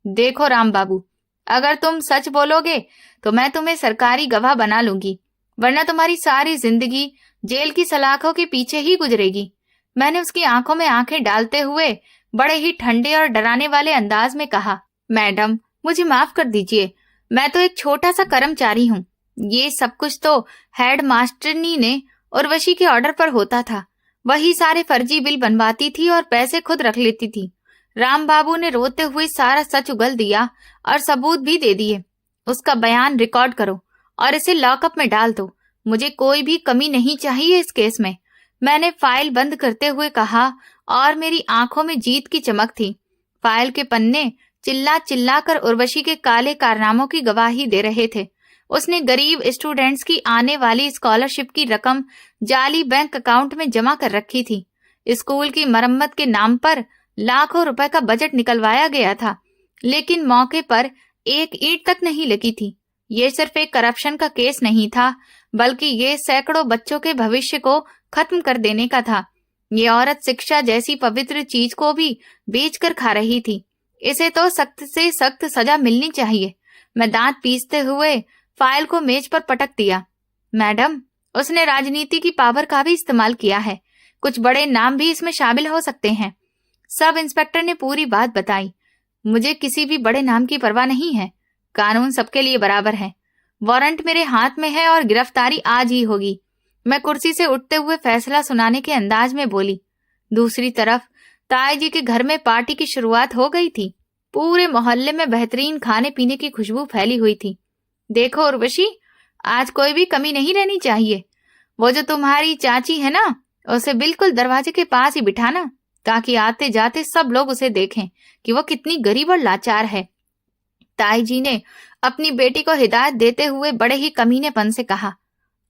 देखो राम बाबू, अगर तुम सच बोलोगे तो मैं तुम्हें सरकारी गवाह बना लूंगी, वरना तुम्हारी सारी जिंदगी जेल की सलाखों के पीछे ही गुजरेगी। मैंने उसकी आंखों में आंखें डालते हुए बड़े ही ठंडे और डराने वाले अंदाज में कहा, मैडम मुझे माफ कर दीजिए, मैं तो एक छोटा सा कर्मचारी हूँ। ये सब कुछ तो हेड मास्टरनी ने उर्वशी के ऑर्डर पर होता था। वही सारे फर्जी बिल बनवाती थी और पैसे खुद रख लेती थी। राम बाबू ने रोते हुए सारा सच उगल दिया और सबूत भी दे दिए। उसका बयान रिकॉर्ड करो और इसे लॉकअप में डाल दो। मुझे कोई भी कमी नहीं चाहिए इस केस में। मैंने फाइल बंद करते हुए कहा और मेरी आंखों में जीत की चमक थी। फाइल के पन्ने चिल्ला चिल्ला कर उर्वशी के काले कारनामों की गवाही दे रहे थे। उसने गरीब स्टूडेंट्स की आने वाली स्कॉलरशिप की रकम जाली बैंक अकाउंट में जमा कर रखी थी। स्कूल की मरम्मत के नाम पर लाखों रुपए का बजट निकलवाया गया था, लेकिन मौके पर एक ईंट तक नहीं लगी थी। ये सिर्फ एक करप्शन का केस नहीं था, बल्कि ये सैकड़ों बच्चों के भविष्य को खत्म कर देने का था। ये औरत शिक्षा जैसी पवित्र चीज को भी बेचकर खा रही थी। इसे तो सख्त से सख्त सजा मिलनी चाहिए। मैं दांत पीसते हुए फाइल को मेज पर पटक दिया। मैडम, उसने राजनीति की पावर का भी इस्तेमाल किया है। कुछ बड़े नाम भी इसमें शामिल हो सकते हैं। सब इंस्पेक्टर ने पूरी बात बताई। मुझे किसी भी बड़े नाम की परवाह नहीं है। कानून सबके लिए बराबर है। वारंट मेरे हाथ में है और गिरफ्तारी आज ही होगी। मैं कुर्सी से उठते हुए फैसला सुनाने के अंदाज में बोली। दूसरी तरफ ताई जी के घर में पार्टी की शुरुआत हो गई थी। पूरे मोहल्ले में बेहतरीन खाने पीने की खुशबू फैली हुई थी। देखो उर्वशी, आज कोई भी कमी नहीं रहनी चाहिए। वो जो तुम्हारी चाची है ना, उसे बिल्कुल दरवाजे के पास ही बिठाना, ताकि आते जाते सब लोग उसे देखें कि वो कितनी गरीब और लाचार है। ताई जी ने अपनी बेटी को हिदायत देते हुए बड़े ही कमीनेपन से कहा,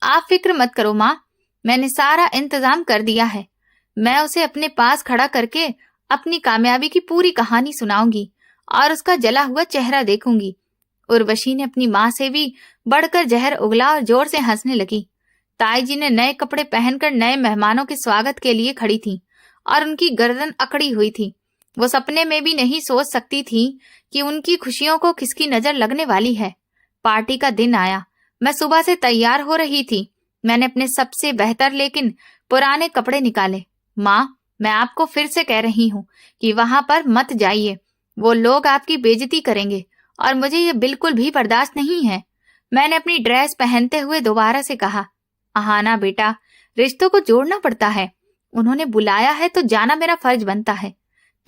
आप फिक्र मत करो माँ, मैंने सारा इंतजाम कर दिया है। मैं उसे अपने पास खड़ा करके अपनी कामयाबी की पूरी कहानी सुनाऊंगी और उसका जला हुआ चेहरा देखूंगी। उर्वशी ने अपनी माँ से भी बढ़कर जहर उगला और जोर से हंसने लगी। ताई जी ने नए कपड़े पहनकर नए मेहमानों के स्वागत के लिए खड़ी थी और उनकी गर्दन अकड़ी हुई थी। वो सपने में भी नहीं सोच सकती थी कि उनकी खुशियों को किसकी नजर लगने वाली है। पार्टी का दिन आया। मैं सुबह से तैयार हो रही थी। मैंने अपने सबसे बेहतर लेकिन पुराने कपड़े निकाले। माँ, मैं आपको फिर से कह रही हूँ कि वहां पर मत जाइए। वो लोग आपकी बेइज्जती करेंगे और मुझे ये बिल्कुल भी बर्दाश्त नहीं है। मैंने अपनी ड्रेस पहनते हुए दोबारा से कहा, आहाना बेटा, रिश्तों को जोड़ना पड़ता है। उन्होंने बुलाया है तो जाना मेरा फर्ज बनता है।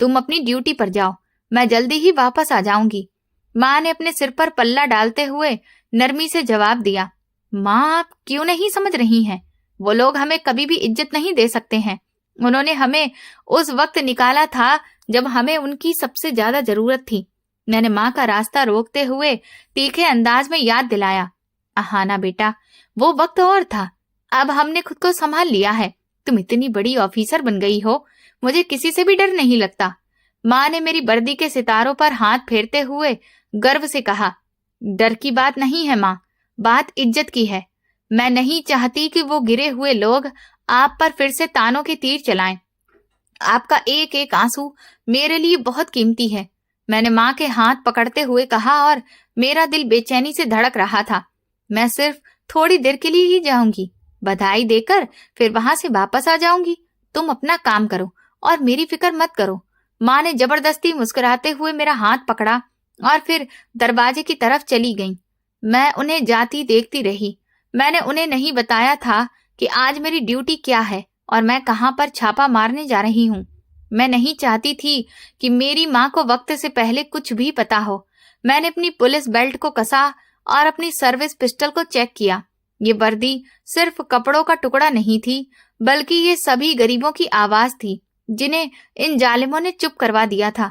तुम अपनी ड्यूटी पर जाओ, मैं जल्दी ही वापस आ जाऊंगी। माँ ने अपने सिर पर पल्ला डालते हुए नरमी से जवाब दिया। माँ, आप क्यों नहीं समझ रही हैं? वो लोग हमें कभी भी इज्जत नहीं दे सकते हैं। उन्होंने हमें उस वक्त निकाला था जब हमें उनकी सबसे ज्यादा जरूरत थी। मैंने माँ का रास्ता रोकते हुए तीखे अंदाज में याद दिलाया, आहाना बेटा, वो वक्त और था। अब हमने खुद को संभाल लिया है। तुम इतनी बड़ी ऑफिसर बन गई हो, मुझे किसी से भी डर नहीं लगता। माँ ने मेरी वर्दी के सितारों पर हाथ फेरते हुए गर्व से कहा, डर की बात नहीं है माँ, बात इज्जत की है। मैं नहीं चाहती कि वो गिरे हुए लोग आप पर फिर से तानों के तीर चलाएं। आपका एक एक आंसू मेरे लिए बहुत कीमती है। मैंने माँ के हाथ पकड़ते हुए कहा और मेरा दिल बेचैनी से धड़क रहा था। मैं सिर्फ थोड़ी देर के लिए ही जाऊंगी, बधाई देकर फिर वहां से वापस आ जाऊंगी। तुम अपना काम करो और मेरी फिक्र मत करो। माँ ने जबरदस्ती मुस्कुराते हुए मेरा हाथ पकड़ा और फिर दरवाजे की तरफ चली गईं। मैं उन्हें जाती देखती रही। मैंने उन्हें नहीं बताया था कि आज मेरी ड्यूटी क्या है और मैं कहां पर छापा मारने जा रही हूं। मैं नहीं चाहती थी कि मेरी माँ को वक्त से पहले कुछ भी पता हो। मैंने अपनी पुलिस बेल्ट को कसा और अपनी सर्विस पिस्टल को चेक किया। ये वर्दी सिर्फ कपड़ों का टुकड़ा नहीं थी, बल्कि ये सभी गरीबों की आवाज थी जिन्हें इन जालिमों ने चुप करवा दिया था।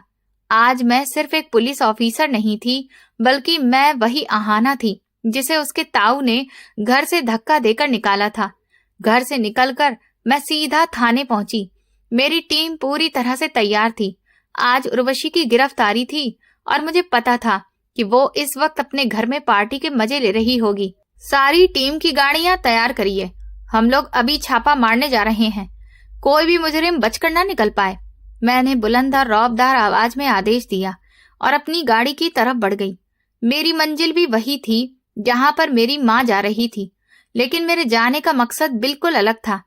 आज मैं सिर्फ एक पुलिस ऑफिसर नहीं थी, बल्कि मैं वही आहाना थी जिसे उसके ताऊ ने घर से धक्का देकर निकाला था। घर से निकलकर मैं सीधा थाने पहुंची। मेरी टीम पूरी तरह से तैयार थी। आज उर्वशी की गिरफ्तारी थी और मुझे पता था कि वो इस वक्त अपने घर में पार्टी के मजे ले रही होगी। सारी टीम की गाड़ियां तैयार करिए, हम लोग अभी छापा मारने जा रहे हैं। कोई भी मुजरिम बचकर ना निकल पाए। मैंने बुलंद और रौबदार आवाज में आदेश दिया और अपनी गाड़ी की तरफ बढ़ गई। मेरी मंजिल भी वही थी जहां पर मेरी माँ जा रही थी, लेकिन मेरे जाने का मकसद बिल्कुल अलग था।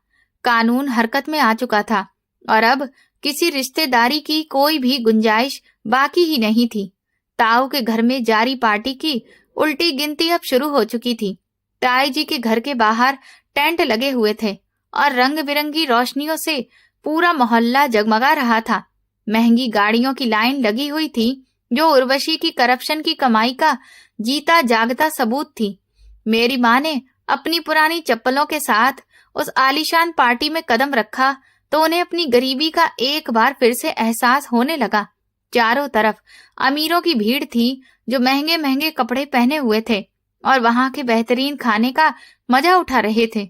कानून हरकत में आ चुका था और अब किसी रिश्तेदारी की कोई भी गुंजाइश बाकी ही नहीं थी। ताऊ के घर में जारी पार्टी की उल्टी गिनती अब शुरू हो चुकी थी। ताई जी के घर के बाहर टेंट लगे हुए थे और रंग बिरंगी रोशनियों से पूरा मोहल्ला जगमगा रहा था। महंगी गाड़ियों की लाइन लगी हुई थी जो उर्वशी की करप्शन की कमाई का जीता जागता सबूत थी। मेरी माँ ने अपनी पुरानी चप्पलों के साथ उस आलीशान पार्टी में कदम रखा तो उन्हें अपनी गरीबी का एक बार फिर से एहसास होने लगा। चारों तरफ अमीरों की भीड़ थी जो महंगे महंगे कपड़े पहने हुए थे और वहां के बेहतरीन खाने का मजा उठा रहे थे।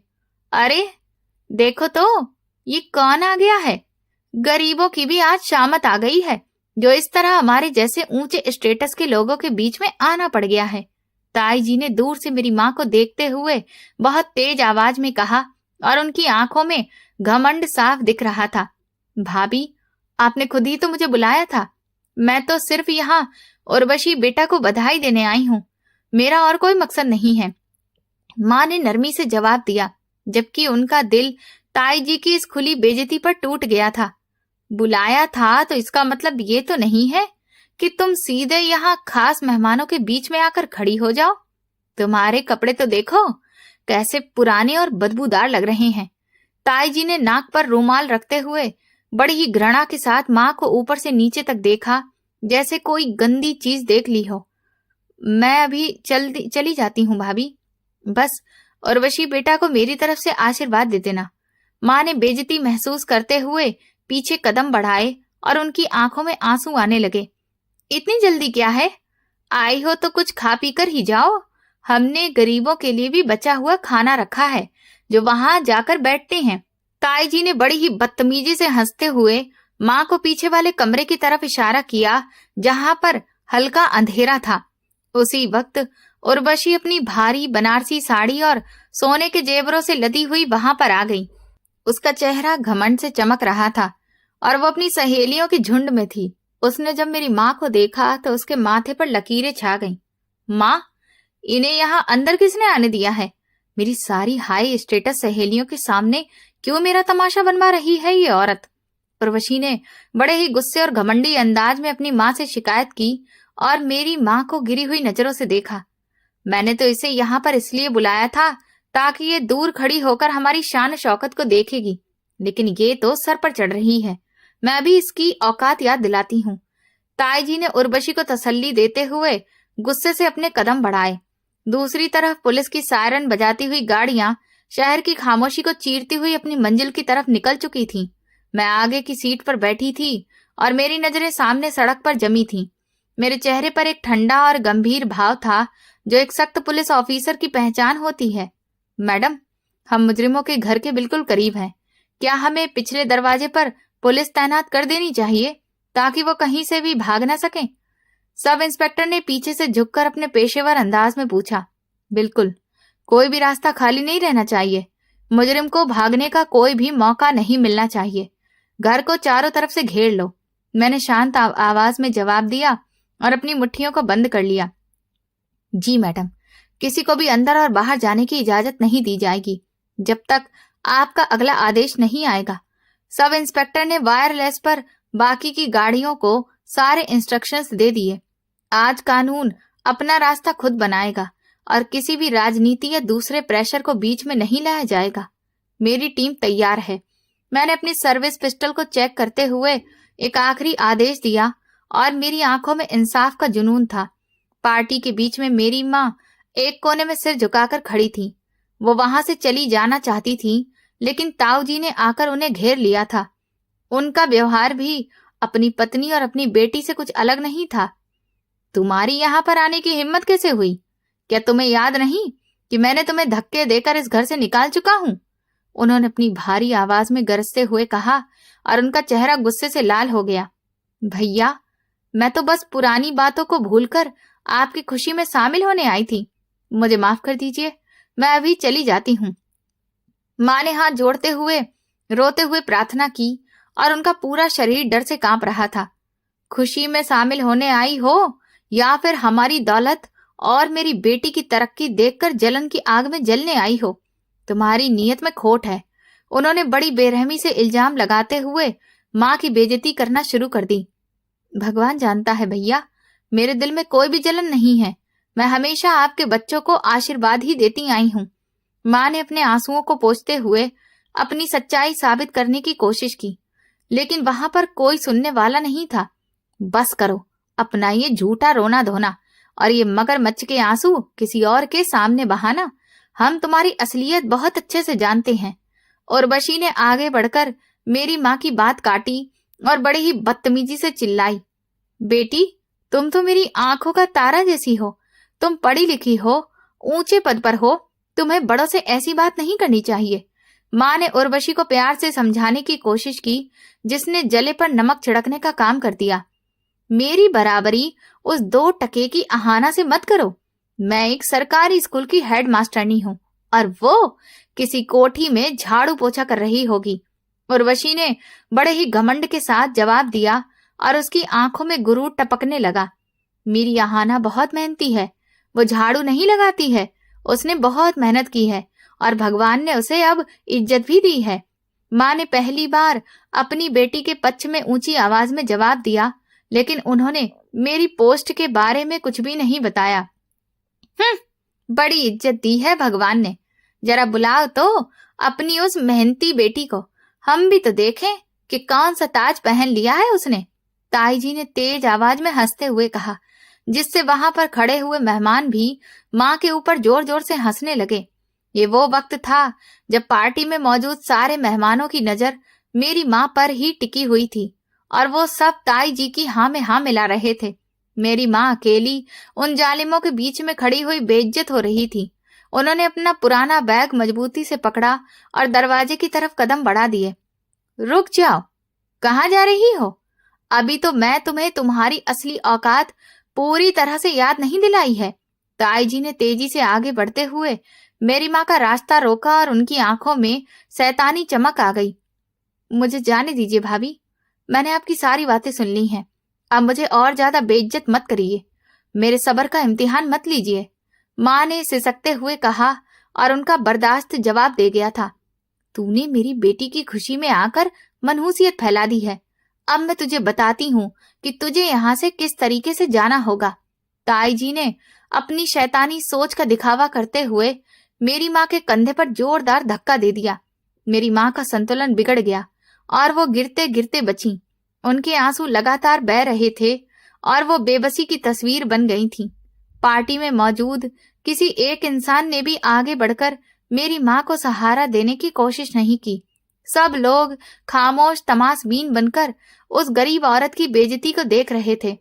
अरे देखो तो, ये कौन आ गया है? गरीबों की भी आज शामत आ गई है, जो इस तरह हमारे जैसे ऊंचे स्टेटस के लोगों के बीच में आना पड़ गया है। ताई जी ने दूर से मेरी माँ को देखते हुए बहुत तेज आवाज में कहा और उनकी आंखों में घमंड साफ दिख रहा था। भाभी, आपने खुद ही तो मुझे बुलाया था। मैं तो सिर्फ यहाँ उर्वशी बेटा को बधाई देने आई हूँ, मेरा और कोई मकसद नहीं है। माँ ने नरमी से जवाब दिया, जबकि उनका दिल ताई जी की इस खुली बेइज्जती पर टूट गया था। बुलाया था तो इसका मतलब ये तो नहीं है कि तुम सीधे यहाँ खास मेहमानों के बीच में आकर खड़ी हो जाओ। तुम्हारे कपड़े तो देखो, कैसे पुराने और बदबूदार लग रहे हैं। ताई जी ने नाक पर रुमाल रखते हुए बड़ी ही घृणा के साथ माँ को ऊपर से नीचे तक देखा, जैसे कोई गंदी चीज देख ली हो। मैं अभी चली जाती हूँ भाभी, बस उर्वशी बेटा को मेरी तरफ से आशीर्वाद दे देना। माँ ने बेइज्जती महसूस करते हुए पीछे कदम बढ़ाए और उनकी आंखों में आंसू आने लगे। इतनी जल्दी क्या है? आई हो तो कुछ खा पी कर ही जाओ। हमने गरीबों के लिए भी बचा हुआ खाना रखा है जो वहां जाकर बैठते हैं। ताई जी ने बड़ी ही बदतमीजी से हंसते हुए माँ को पीछे वाले कमरे की तरफ इशारा किया जहां पर हल्का अंधेरा था। उसी वक्त उर्वशी अपनी भारी बनारसी साड़ी और सोने के जेवरों से लदी हुई वहां पर आ गई। उसका चेहरा घमंड से चमक रहा था और वो अपनी सहेलियों के झुंड में थी। उसने जब मेरी माँ को देखा तो उसके माथे पर लकीरें छा गईं। माँ, इन्हें यहाँ अंदर किसने आने दिया है? मेरी सारी हाई स्टेटस सहेलियों के सामने क्यों मेरा तमाशा बनवा रही है ये औरत? उर्वशी ने बड़े ही गुस्से और घमंडी अंदाज में अपनी माँ से शिकायत की और मेरी माँ को गिरी हुई नजरों से देखा। मैंने तो इसे यहाँ पर इसलिए बुलाया था ताकि ये दूर खड़ी होकर हमारी शान शौकत को देखेगी, लेकिन ये तो सर पर चढ़ रही है। मैं अभी इसकी औकात याद दिलाती हूँ। ताई जी ने उर्वशी को तसल्ली देते हुए गुस्से से अपने कदम बढ़ाए। दूसरी तरफ पुलिस की सायरन बजाती हुई गाड़ियां शहर की खामोशी को चीरती हुई अपनी मंजिल की तरफ निकल चुकी थीं। मैं आगे की सीट पर बैठी थी और मेरी नजरें सामने सड़क पर जमी थीं। मेरे चेहरे पर एक ठंडा और गंभीर भाव था जो एक सख्त पुलिस ऑफिसर की पहचान होती है। मैडम, हम मुजरिमों के घर के बिल्कुल करीब हैं। क्या हमें पिछले दरवाजे पर पुलिस तैनात कर देनी चाहिए ताकि वो कहीं से भी भाग न सकें? सब इंस्पेक्टर ने पीछे से झुककर अपने पेशेवर अंदाज में पूछा। बिल्कुल, कोई भी रास्ता खाली नहीं रहना चाहिए। मुजरिम को भागने का कोई भी मौका नहीं मिलना चाहिए। घर को चारों तरफ से घेर लो। मैंने शांत आवाज में जवाब दिया और अपनी मुट्ठियों को बंद कर लिया। जी मैडम, किसी को भी अंदर और बाहर जाने की इजाजत नहीं दी जाएगी जब तक आपका अगला आदेश नहीं आएगा। सब इंस्पेक्टर ने वायरलेस पर बाकी की गाड़ियों को सारे इंस्ट्रक्शंस दे दिए। आज कानून अपना रास्ता खुद बनाएगा और किसी भी राजनीति या दूसरे प्रेशर को बीच में नहीं लाया जाएगा। मेरी टीम तैयार है। मैंने अपनी सर्विस पिस्टल को चेक करते हुए एक आखिरी आदेश दिया और मेरी आंखों में इंसाफ का जुनून था। पार्टी के बीच में मेरी माँ एक कोने में सिर झुकाकर खड़ी थी। वो वहां से चली जाना चाहती थी, लेकिन ताऊ जी ने आकर उन्हें घेर लिया था। उनका व्यवहार भी अपनी पत्नी और अपनी बेटी से कुछ अलग नहीं था। तुम्हारी यहाँ पर आने की हिम्मत कैसे हुई? क्या तुम्हें याद नहीं कि मैंने तुम्हें धक्के देकर इस घर से निकाल चुका हूँ? उन्होंने अपनी भारी आवाज में गरजते हुए कहा और उनका चेहरा गुस्से से लाल हो गया। भैया, मैं तो बस पुरानी बातों को भूलकर आपकी खुशी में शामिल होने आई थी। मुझे माफ कर दीजिए, मैं अभी चली जाती हूँ। माँ ने हाथ जोड़ते हुए रोते हुए प्रार्थना की और उनका पूरा शरीर डर से कांप रहा था। खुशी में शामिल होने आई हो या फिर हमारी दौलत और मेरी बेटी की तरक्की देखकर जलन की आग में जलने आई हो? तुम्हारी नीयत में खोट है। उन्होंने बड़ी बेरहमी से इल्जाम लगाते हुए माँ की बेइज्जती करना शुरू कर दी। भगवान जानता है भैया, मेरे दिल में कोई भी जलन नहीं है। मैं हमेशा आपके बच्चों को आशीर्वाद ही देती आई हूँ। माँ ने अपने आंसुओं को पोंछते हुए अपनी सच्चाई साबित करने की कोशिश की, लेकिन वहां पर कोई सुनने वाला नहीं था। बस करो अपना ये झूठा रोना धोना और ये मगरमच्छ के आंसू किसी और के सामने बहाना। हम तुम्हारी असलियत बहुत अच्छे से जानते हैं। उर्वशी ने आगे बढ़कर मेरी माँ की बात काटी और बड़ी ही बदतमीजी से चिल्लाई, बेटी, तुम तो मेरी आंखों का तारा जैसी हो। तुम पढ़ी लिखी हो, ऊंचे पद पर हो, तुम्हें बड़ों से ऐसी बात नहीं करनी चाहिए। माँ ने उर्वशी को प्यार से समझाने की कोशिश की, जिसने जले पर नमक छिड़कने का काम कर दिया। मेरी बराबरी उस 2 टके की अहाना से मत करो। मैं एक सरकारी स्कूल की हेड मास्टरनी हूँ और वो किसी कोठी में झाड़ू पोछा कर रही होगी। उर्वशी ने बड़े ही घमंड के साथ जवाब दिया और उसकी आंखों में गुरूर टपकने लगा। मेरी अहाना बहुत मेहनती है। वो झाड़ू नहीं लगाती है। उसने बहुत मेहनत की है और भगवान ने उसे अब इज्जत भी दी है। माँ ने पहली बार अपनी बेटी के पक्ष में ऊंची आवाज में जवाब दिया, लेकिन उन्होंने मेरी पोस्ट के बारे में कुछ भी नहीं बताया। बड़ी इज्जत दी है भगवान ने। जरा बुलाओ तो अपनी उस मेहनती बेटी को, हम भी तो देखें कि कौन सा ताज पहन लिया है उसने। ताई जी ने तेज आवाज में हंसते हुए कहा, जिससे वहां पर खड़े हुए मेहमान भी माँ के ऊपर जोर जोर से हंसने लगे। ये वो वक्त था जब पार्टी में मौजूद सारे मेहमानों की नजर मेरी माँ पर ही टिकी हुई थी और वो सब ताई जी की हाँ में हाँ मिला रहे थे। मेरी माँ अकेली उन जालिमों के बीच में खड़ी हुई बेइज्जत हो रही थी। उन्होंने अपना पुराना बैग मजबूती से पकड़ा और दरवाजे की तरफ कदम बढ़ा दिए। रुक जाओ, कहाँ जा रही हो? अभी तो मैं तुम्हें तुम्हारी असली औकात पूरी तरह से याद नहीं दिलाई है। ताई जी ने तेजी से आगे बढ़ते हुए मेरी माँ का रास्ता रोका और उनकी आंखों में शैतानी चमक आ गई। मुझे जाने दीजिए भाभी, मैंने आपकी सारी बातें सुन ली हैं। अब मुझे और ज्यादा बेइज्जत मत करिए। मेरे सब्र का इम्तिहान मत लीजिए। माँ ने सिसकते हुए कहा और उनका बर्दाश्त जवाब दे गया था। तूने मेरी बेटी की खुशी में आकर मनहूसियत फैला दी है। अब मैं तुझे बताती हूँ कि तुझे यहाँ से किस तरीके से जाना होगा। ताई जी ने अपनी शैतानी सोच का दिखावा करते हुए मेरी माँ के कंधे पर जोरदार धक्का दे दिया। मेरी माँ का संतुलन बिगड़ गया और वो गिरते गिरते बची। उनके आंसू लगातार बह रहे थे और वो बेबसी की तस्वीर बन गई थी। पार्टी में मौजूद किसी एक इंसान ने भी आगे बढ़कर मेरी माँ को सहारा देने की कोशिश नहीं की। सब लोग खामोश तमाशबीन बनकर उस गरीब औरत की बेइज्जती को देख रहे थे।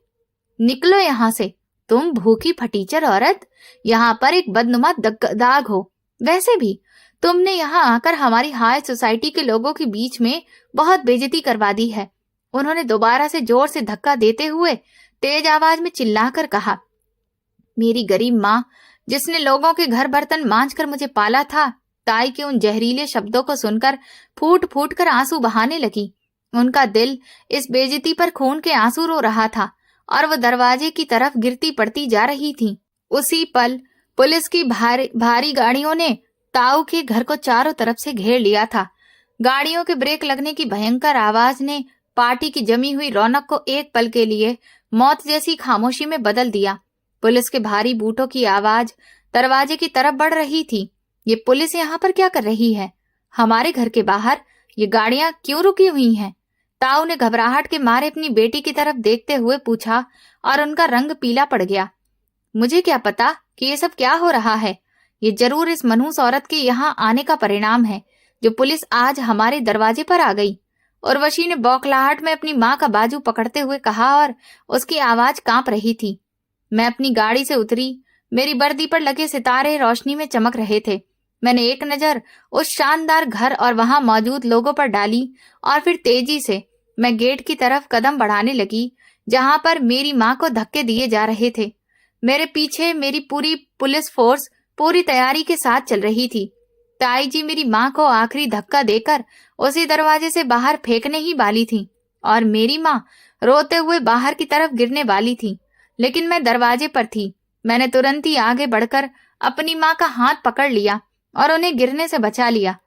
निकलो यहाँ से, तुम भूखी फटीचर औरत। यहाँ पर एक बदनुमा दाग हो। वैसे भी तुमने यहाँ आकर हमारी हाई सोसाइटी के लोगों के बीच में बहुत बेइज्जती करवा दी है। उन्होंने दोबारा से जोर से धक्का देते हुए तेज आवाज में चिल्लाकर कहा। मेरी गरीब माँ, जिसने लोगों के घर बर्तन मांज कर मुझे पाला था, ताई के उन जहरीले शब्दों को सुनकर फूट फूट कर आंसू बहाने लगी। उनका दिल इस बेइज्जती पर खून के आंसू रो रहा था और वो दरवाजे की तरफ गिरती पड़ती जा रही थी। उसी पल पुलिस की भारी गाड़ियों ने ताऊ के घर को चारों तरफ से घेर लिया था। गाड़ियों के ब्रेक लगने की भयंकर आवाज ने पार्टी की जमी हुई रौनक को एक पल के लिए मौत जैसी खामोशी में बदल दिया। पुलिस के भारी बूटों की आवाज दरवाजे की तरफ बढ़ रही थी। ये पुलिस यहाँ पर क्या कर रही है? हमारे घर के बाहर ये गाड़ियां क्यों रुकी हुई हैं? ताऊ ने घबराहट के मारे अपनी बेटी की तरफ देखते हुए पूछा और उनका रंग पीला पड़ गया। मुझे क्या पता कि ये सब क्या हो रहा है। ये जरूर इस मनहूस औरत के यहाँ आने का परिणाम है जो पुलिस आज हमारे दरवाजे पर आ गई। उर्वशी ने बौखलाहट में अपनी माँ का बाजू पकड़ते हुए कहा और उसकी आवाज कांप रही थी। मैं अपनी गाड़ी से उतरी। मेरी वर्दी पर लगे सितारे रोशनी में चमक रहे थे। मैंने एक नजर उस शानदार घर और वहां मौजूद लोगों पर डाली और फिर तेजी से मैं गेट की तरफ कदम बढ़ाने लगी जहां पर मेरी माँ को धक्के दिए जा रहे थे। मेरे पीछे मेरी पूरी पुलिस फोर्स पूरी तैयारी के साथ चल रही थी। ताई जी मेरी माँ को आखिरी धक्का देकर उसी दरवाजे से बाहर फेंकने ही वाली थी और मेरी माँ रोते हुए बाहर की तरफ गिरने वाली थी, लेकिन मैं दरवाजे पर थी। मैंने तुरंत ही आगे बढ़कर अपनी माँ का हाथ पकड़ लिया और उन्हें गिरने से बचा लिया।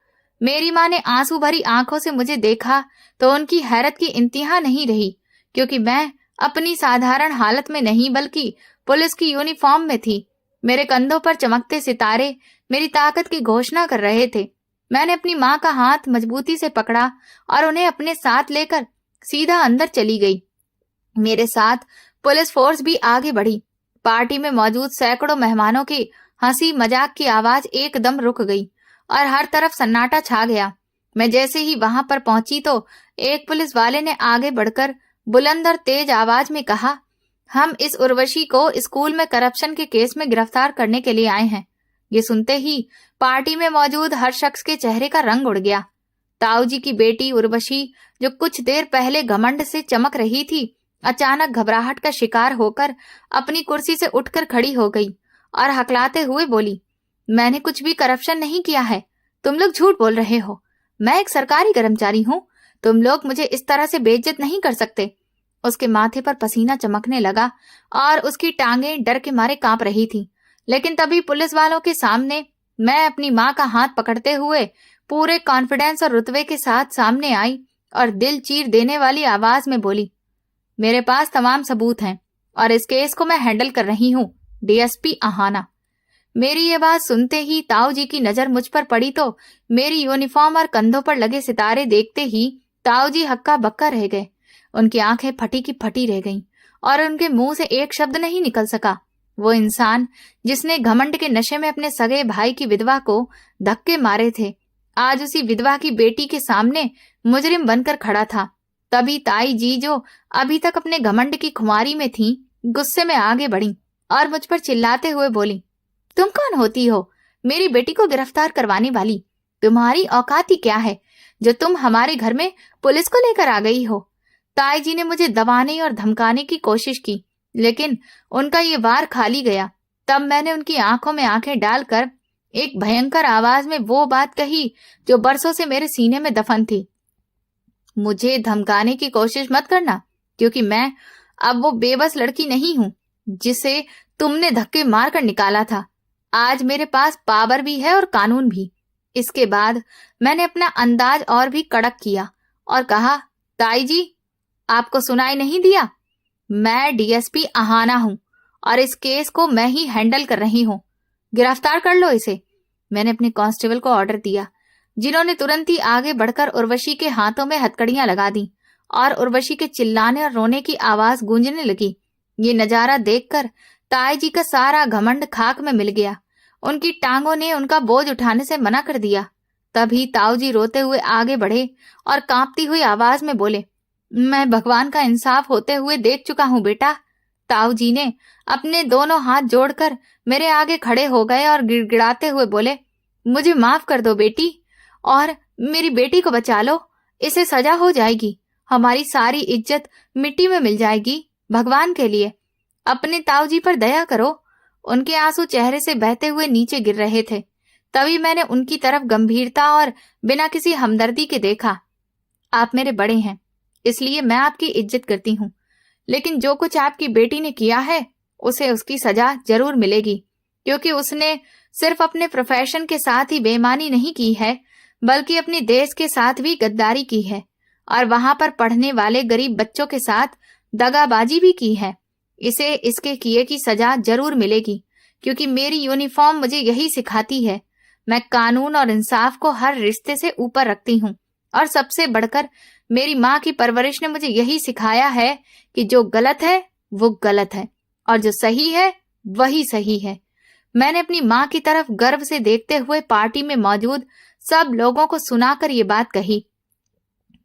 मेरी माँ ने आंसू भरी आंखों से मुझे देखा तो उनकी हैरत की इंतहा नहीं रही, क्योंकि मैं अपनी साधारण हालत में नहीं बल्कि पुलिस की यूनिफॉर्म में थी। मेरे कंधों पर चमकते सितारे मेरी ताकत की घोषणा कर रहे थे। मैंने अपनी माँ का हाथ मजबूती से पकड़ा और उन्हें अपने साथ लेकर सीधा अंदर चली गई। मेरे साथ पुलिस फोर्स भी आगे बढ़ी। पार्टी में मौजूद सैकड़ों मेहमानों की हंसी मजाक की आवाज एकदम रुक गई और हर तरफ सन्नाटा छा गया। मैं जैसे ही वहां पर पहुंची तो एक पुलिस वाले ने आगे बढ़कर बुलंद और तेज आवाज में कहा, हम इस उर्वशी को स्कूल में करप्शन के केस में गिरफ्तार करने के लिए आए हैं। ये सुनते ही पार्टी में मौजूद हर शख्स के चेहरे का रंग उड़ गया। ताऊ जी की बेटी उर्वशी, जो कुछ देर पहले घमंड से चमक रही थी, अचानक घबराहट का शिकार होकर अपनी कुर्सी से उठकर खड़ी हो गई और हकलाते हुए बोली, मैंने कुछ भी करप्शन नहीं किया है। तुम लोग झूठ बोल रहे हो। मैं एक सरकारी कर्मचारी हूँ। तुम लोग मुझे इस तरह से बेइज्जत नहीं कर सकते। उसके माथे पर पसीना चमकने लगा और उसकी टांगें डर के मारे कांप रही थी। लेकिन तभी पुलिस वालों के सामने मैं अपनी माँ का हाथ पकड़ते हुए पूरे कॉन्फिडेंस और रुतबे के साथ सामने आई और दिल चीर देने वाली आवाज में बोली, मेरे पास तमाम सबूत हैं और इस केस को मैं हैंडल कर रही हूँ, डीएसपी आहाना। मेरी ये बात सुनते ही ताऊ जी की नजर मुझ पर पड़ी तो मेरी यूनिफॉर्म और कंधों पर लगे सितारे देखते ही ताऊ जी हक्का बक्का रह गए। उनकी आंखें फटी की फटी रह गईं और उनके मुंह से एक शब्द नहीं निकल सका। वो इंसान जिसने घमंड के नशे में अपने सगे भाई की विधवा को धक्के मारे थे, आज उसी विधवा की बेटी के सामने मुजरिम बनकर खड़ा था। तभी ताई जी, जो अभी तक अपने घमंड की खुमारी में थी, गुस्से में आगे बढ़ी और मुझ पर चिल्लाते हुए बोली, तुम कौन होती हो मेरी बेटी को गिरफ्तार करवाने वाली? तुम्हारी औकात ही क्या है जो तुम हमारे घर में पुलिस को लेकर आ गई हो? ताई जी ने मुझे दबाने और धमकाने की कोशिश की, लेकिन उनका ये वार खाली गया। तब मैंने उनकी आंखों में आंखें डालकर एक भयंकर आवाज में वो बात कही जो बरसों से मेरे सीने में दफन थी, मुझे धमकाने की कोशिश मत करना, क्योंकि मैं अब वो बेबस लड़की नहीं हूं जिसे तुमने धक्के मार कर निकाला था। आज मेरे पास पावर भी है और कानून भी। इसके बाद मैंने अपना अंदाज और भी कड़क किया और कहा, ताई जी, आपको सुनाई नहीं दिया? मैं डीएसपी आहाना हूं और इस केस को मैं ही हैंडल कर रही हूं। गिरफ्तार कर लो इसे। मैंने अपने कांस्टेबल को ऑर्डर दिया, जिन्होंने तुरंत ही आगे बढ़कर उर्वशी के हाथों में हथकड़ियां लगा दी और उर्वशी के चिल्लाने और रोने की आवाज गूंजने लगी। ये नजारा देखकर ताई जी का सारा घमंड खाक में मिल गया। उनकी टांगों ने उनका बोझ उठाने से मना कर दिया। तभी ताऊ जी रोते हुए आगे बढ़े और कांपती हुई आवाज में बोले, मैं भगवान का इंसाफ होते हुए देख चुका हूँ बेटा। ताऊ जी ने अपने दोनों हाथ जोड़कर मेरे आगे खड़े हो गए और गिड़गिड़ाते हुए बोले, मुझे माफ कर दो बेटी और मेरी बेटी को बचा लो। इसे सजा हो जाएगी, हमारी सारी इज्जत मिट्टी में मिल जाएगी। भगवान के लिए अपने ताऊ जी पर दया करो। उनके आंसू चेहरे से बहते हुए नीचे गिर रहे थे। तभी मैंने उनकी तरफ गंभीरता और बिना किसी हमदर्दी के देखा। आप मेरे बड़े हैं, इसलिए मैं आपकी इज्जत करती हूँ, लेकिन जो कुछ आपकी बेटी ने किया है उसे उसकी सजा जरूर मिलेगी, क्योंकि उसने सिर्फ अपने प्रोफेशन के साथ ही बेईमानी नहीं की है, बल्कि अपने देश के साथ भी गद्दारी की है और वहां पर पढ़ने वाले गरीब बच्चों के साथ दगाबाजी भी की है। इसे इसके किए की सजा जरूर मिलेगी, क्योंकि मेरी यूनिफॉर्म मुझे यही सिखाती है। मैं कानून और इंसाफ को हर रिश्ते से ऊपर रखती हूँ और सबसे बढ़कर मेरी माँ की परवरिश ने मुझे यही सिखाया है कि जो गलत है वो गलत है और जो सही है वही सही है। मैंने अपनी माँ की तरफ गर्व से देखते हुए पार्टी में मौजूद सब लोगों को सुनाकर ये बात कही।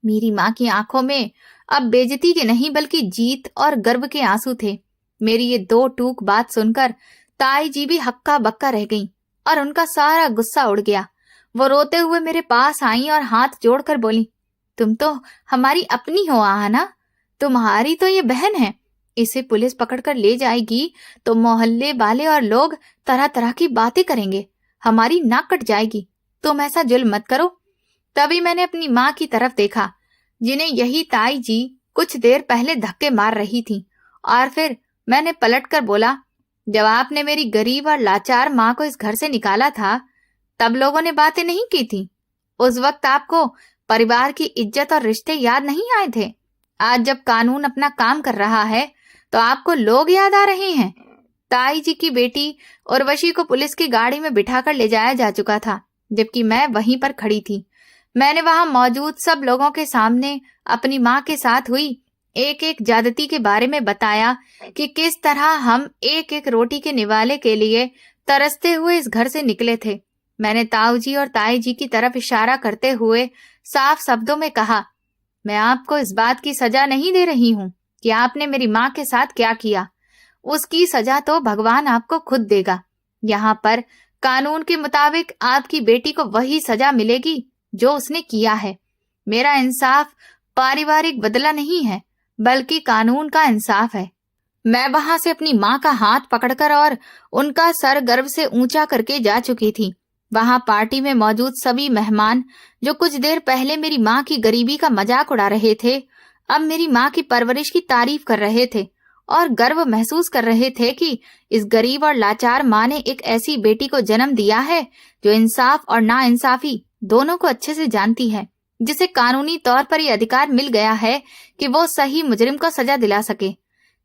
मेरी माँ की आंखों में अब बेइज्जती के नहीं बल्कि जीत और गर्व के आंसू थे। मेरी ये दो टूक बात सुनकर ताई जी भी हक्का बक्का रह गईं और उनका सारा गुस्सा उड़ गया। वो रोते हुए मेरे पास आई और हाथ जोड़कर बोली, तुम तो हमारी अपनी हो आना, तुम्हारी तो ये बहन है। इसे पुलिस पकड़कर ले जाएगी तो मोहल्ले वाले और लोग तरह तरह की बातें करेंगे, हमारी नाक कट जाएगी। तुम ऐसा जुल्म मत करो। तभी मैंने अपनी माँ की तरफ देखा, जिन्हें यही ताई जी कुछ देर पहले धक्के मार रही थी, और फिर मैंने पलटकर बोला, जब आपने मेरी गरीब और लाचार माँ को इस घर से निकाला था तब लोगों ने बातें नहीं की थी? उस वक्त आपको परिवार की इज्जत और रिश्ते याद नहीं आए थे? आज जब कानून अपना काम कर रहा है तो आपको लोग याद आ रहे हैं? ताई जी की बेटी उर्वशी को पुलिस की गाड़ी में बिठाकर ले जाया जा चुका था, जबकि मैं वहीं पर खड़ी थी। मैंने वहां मौजूद सब लोगों के सामने अपनी माँ के साथ हुई एक एक ज्यादती के बारे में बताया कि किस तरह हम एक एक रोटी के निवाले के लिए तरसते हुए इस घर से निकले थे। मैंने ताऊ जी और ताई जी की तरफ इशारा करते हुए साफ शब्दों में कहा, मैं आपको इस बात की सजा नहीं दे रही हूँ कि आपने मेरी माँ के साथ क्या किया। उसकी सजा तो भगवान आपको खुद देगा। यहाँ पर कानून के मुताबिक आपकी बेटी को वही सजा मिलेगी जो उसने किया है। मेरा इंसाफ पारिवारिक बदला नहीं है, बल्कि कानून का इंसाफ है। मैं वहां से अपनी माँ का हाथ पकड़कर और उनका सर गर्व से ऊंचा करके जा चुकी थी। वहां पार्टी में मौजूद सभी मेहमान जो कुछ देर पहले मेरी माँ की गरीबी का मजाक उड़ा रहे थे, अब मेरी माँ की परवरिश की तारीफ कर रहे थे और गर्व महसूस कर रहे थे कि इस गरीब और लाचार माँ ने एक ऐसी बेटी को जन्म दिया है जो इंसाफ और नाइंसाफी दोनों को अच्छे से जानती है, जिसे कानूनी तौर पर यह अधिकार मिल गया है कि वो सही मुजरिम को सजा दिला सके।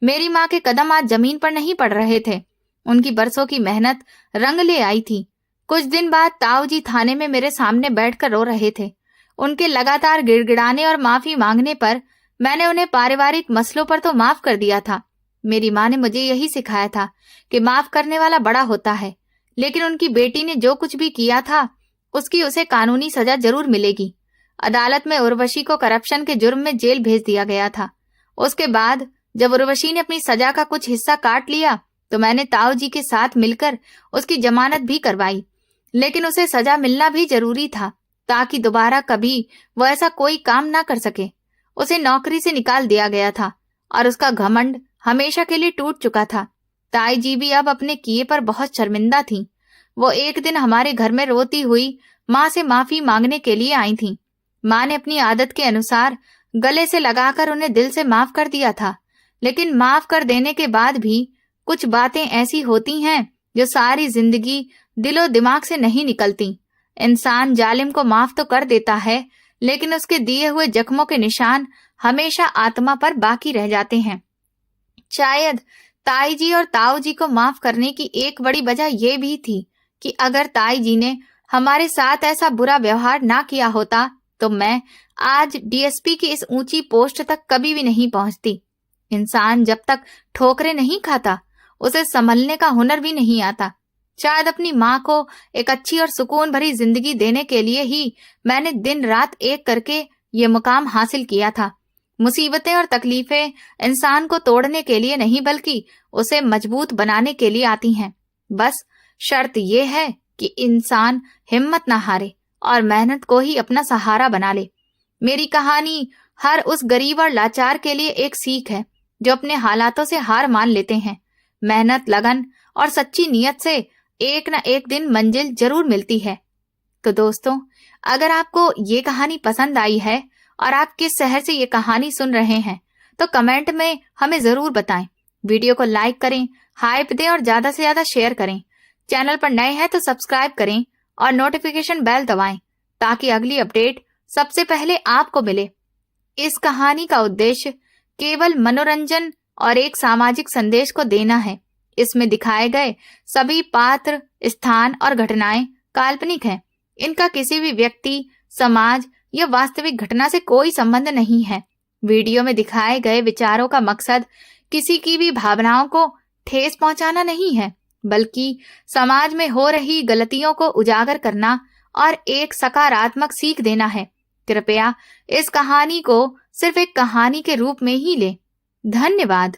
मेरी माँ के कदम आज जमीन पर नहीं पड़ रहे थे। उनकी बरसों की मेहनत रंग ले आई थी। कुछ दिन बाद ताऊ जी थाने में मेरे सामने बैठकर रो रहे थे। उनके लगातार गिड़गिड़ाने और माफी मांगने पर मैंने उन्हें पारिवारिक मसलों पर तो माफ कर दिया था। मेरी माँ ने मुझे यही सिखाया था कि माफ करने वाला बड़ा होता है, लेकिन उनकी बेटी ने जो कुछ भी किया था उसकी उसे कानूनी सजा जरूर मिलेगी। अदालत में उर्वशी को करप्शन के जुर्म में जेल भेज दिया गया था। उसके बाद जब उर्वशी ने अपनी सजा का कुछ हिस्सा काट लिया तो मैंने ताऊ जी के साथ मिलकर उसकी जमानत भी करवाई, लेकिन उसे सजा मिलना भी जरूरी था ताकि दोबारा कभी वो ऐसा कोई काम ना कर सके। उसे नौकरी से निकाल दिया गया था और उसका घमंड हमेशा के लिए टूट चुका था। ताई जी भी अब अपने किए पर बहुत शर्मिंदा थीं। वो एक दिन हमारे घर में रोती हुई माँ से माफी मांगने के लिए आई थीं। माँ ने अपनी आदत के अनुसार गले से लगाकर उन्हें दिल से माफ कर दिया था, लेकिन माफ कर देने के बाद भी कुछ बातें ऐसी होती हैं जो सारी जिंदगी दिलो दिमाग से नहीं निकलती। इंसान जालिम को माफ तो कर देता है, लेकिन उसके दिए हुए जख्मों के निशान हमेशा आत्मा पर बाकी रह जाते हैं। शायद ताई जी और ताऊ जी को माफ करने की एक बड़ी वजह यह भी थी कि अगर ताई जी ने हमारे साथ ऐसा बुरा व्यवहार ना किया होता तो मैं आज डीएसपी की इस ऊंची पोस्ट तक कभी भी नहीं पहुंचती। इंसान जब तक ठोकरें नहीं खाता उसे संभलने का हुनर भी नहीं आता। शायद अपनी माँ को एक अच्छी और सुकून भरी जिंदगी देने के लिए ही मैंने दिन रात एक करके ये मुकाम हासिल किया था। मुसीबतें और तकलीफें इंसान को तोड़ने के लिए नहीं बल्कि उसे मजबूत बनाने के लिए आती हैं। बस शर्त यह है कि इंसान हिम्मत ना हारे और मेहनत को ही अपना सहारा बना ले। मेरी कहानी हर उस गरीब और लाचार के लिए एक सीख है जो अपने हालातों से हार मान लेते हैं। मेहनत, लगन और सच्ची नीयत से एक न एक दिन मंजिल जरूर मिलती है। तो दोस्तों, अगर आपको ये कहानी पसंद आई है और आप किस शहर से ये कहानी सुन रहे हैं तो कमेंट में हमें जरूर बताएं। वीडियो को लाइक करें, हाइप दें और ज्यादा से ज्यादा शेयर करें। चैनल पर नए हैं तो सब्सक्राइब करें और नोटिफिकेशन बेल दबाएं ताकि अगली अपडेट सबसे पहले आपको मिले। इस कहानी का उद्देश्य केवल मनोरंजन और एक सामाजिक संदेश को देना है। इसमें दिखाए गए सभी पात्र, स्थान और घटनाएं काल्पनिक हैं। इनका किसी भी व्यक्ति, समाज यह वास्तविक घटना से कोई संबंध नहीं है। वीडियो में दिखाए गए विचारों का मकसद किसी की भी भावनाओं को ठेस पहुंचाना नहीं है, बल्कि समाज में हो रही गलतियों को उजागर करना और एक सकारात्मक सीख देना है। कृपया इस कहानी को सिर्फ एक कहानी के रूप में ही लें। धन्यवाद।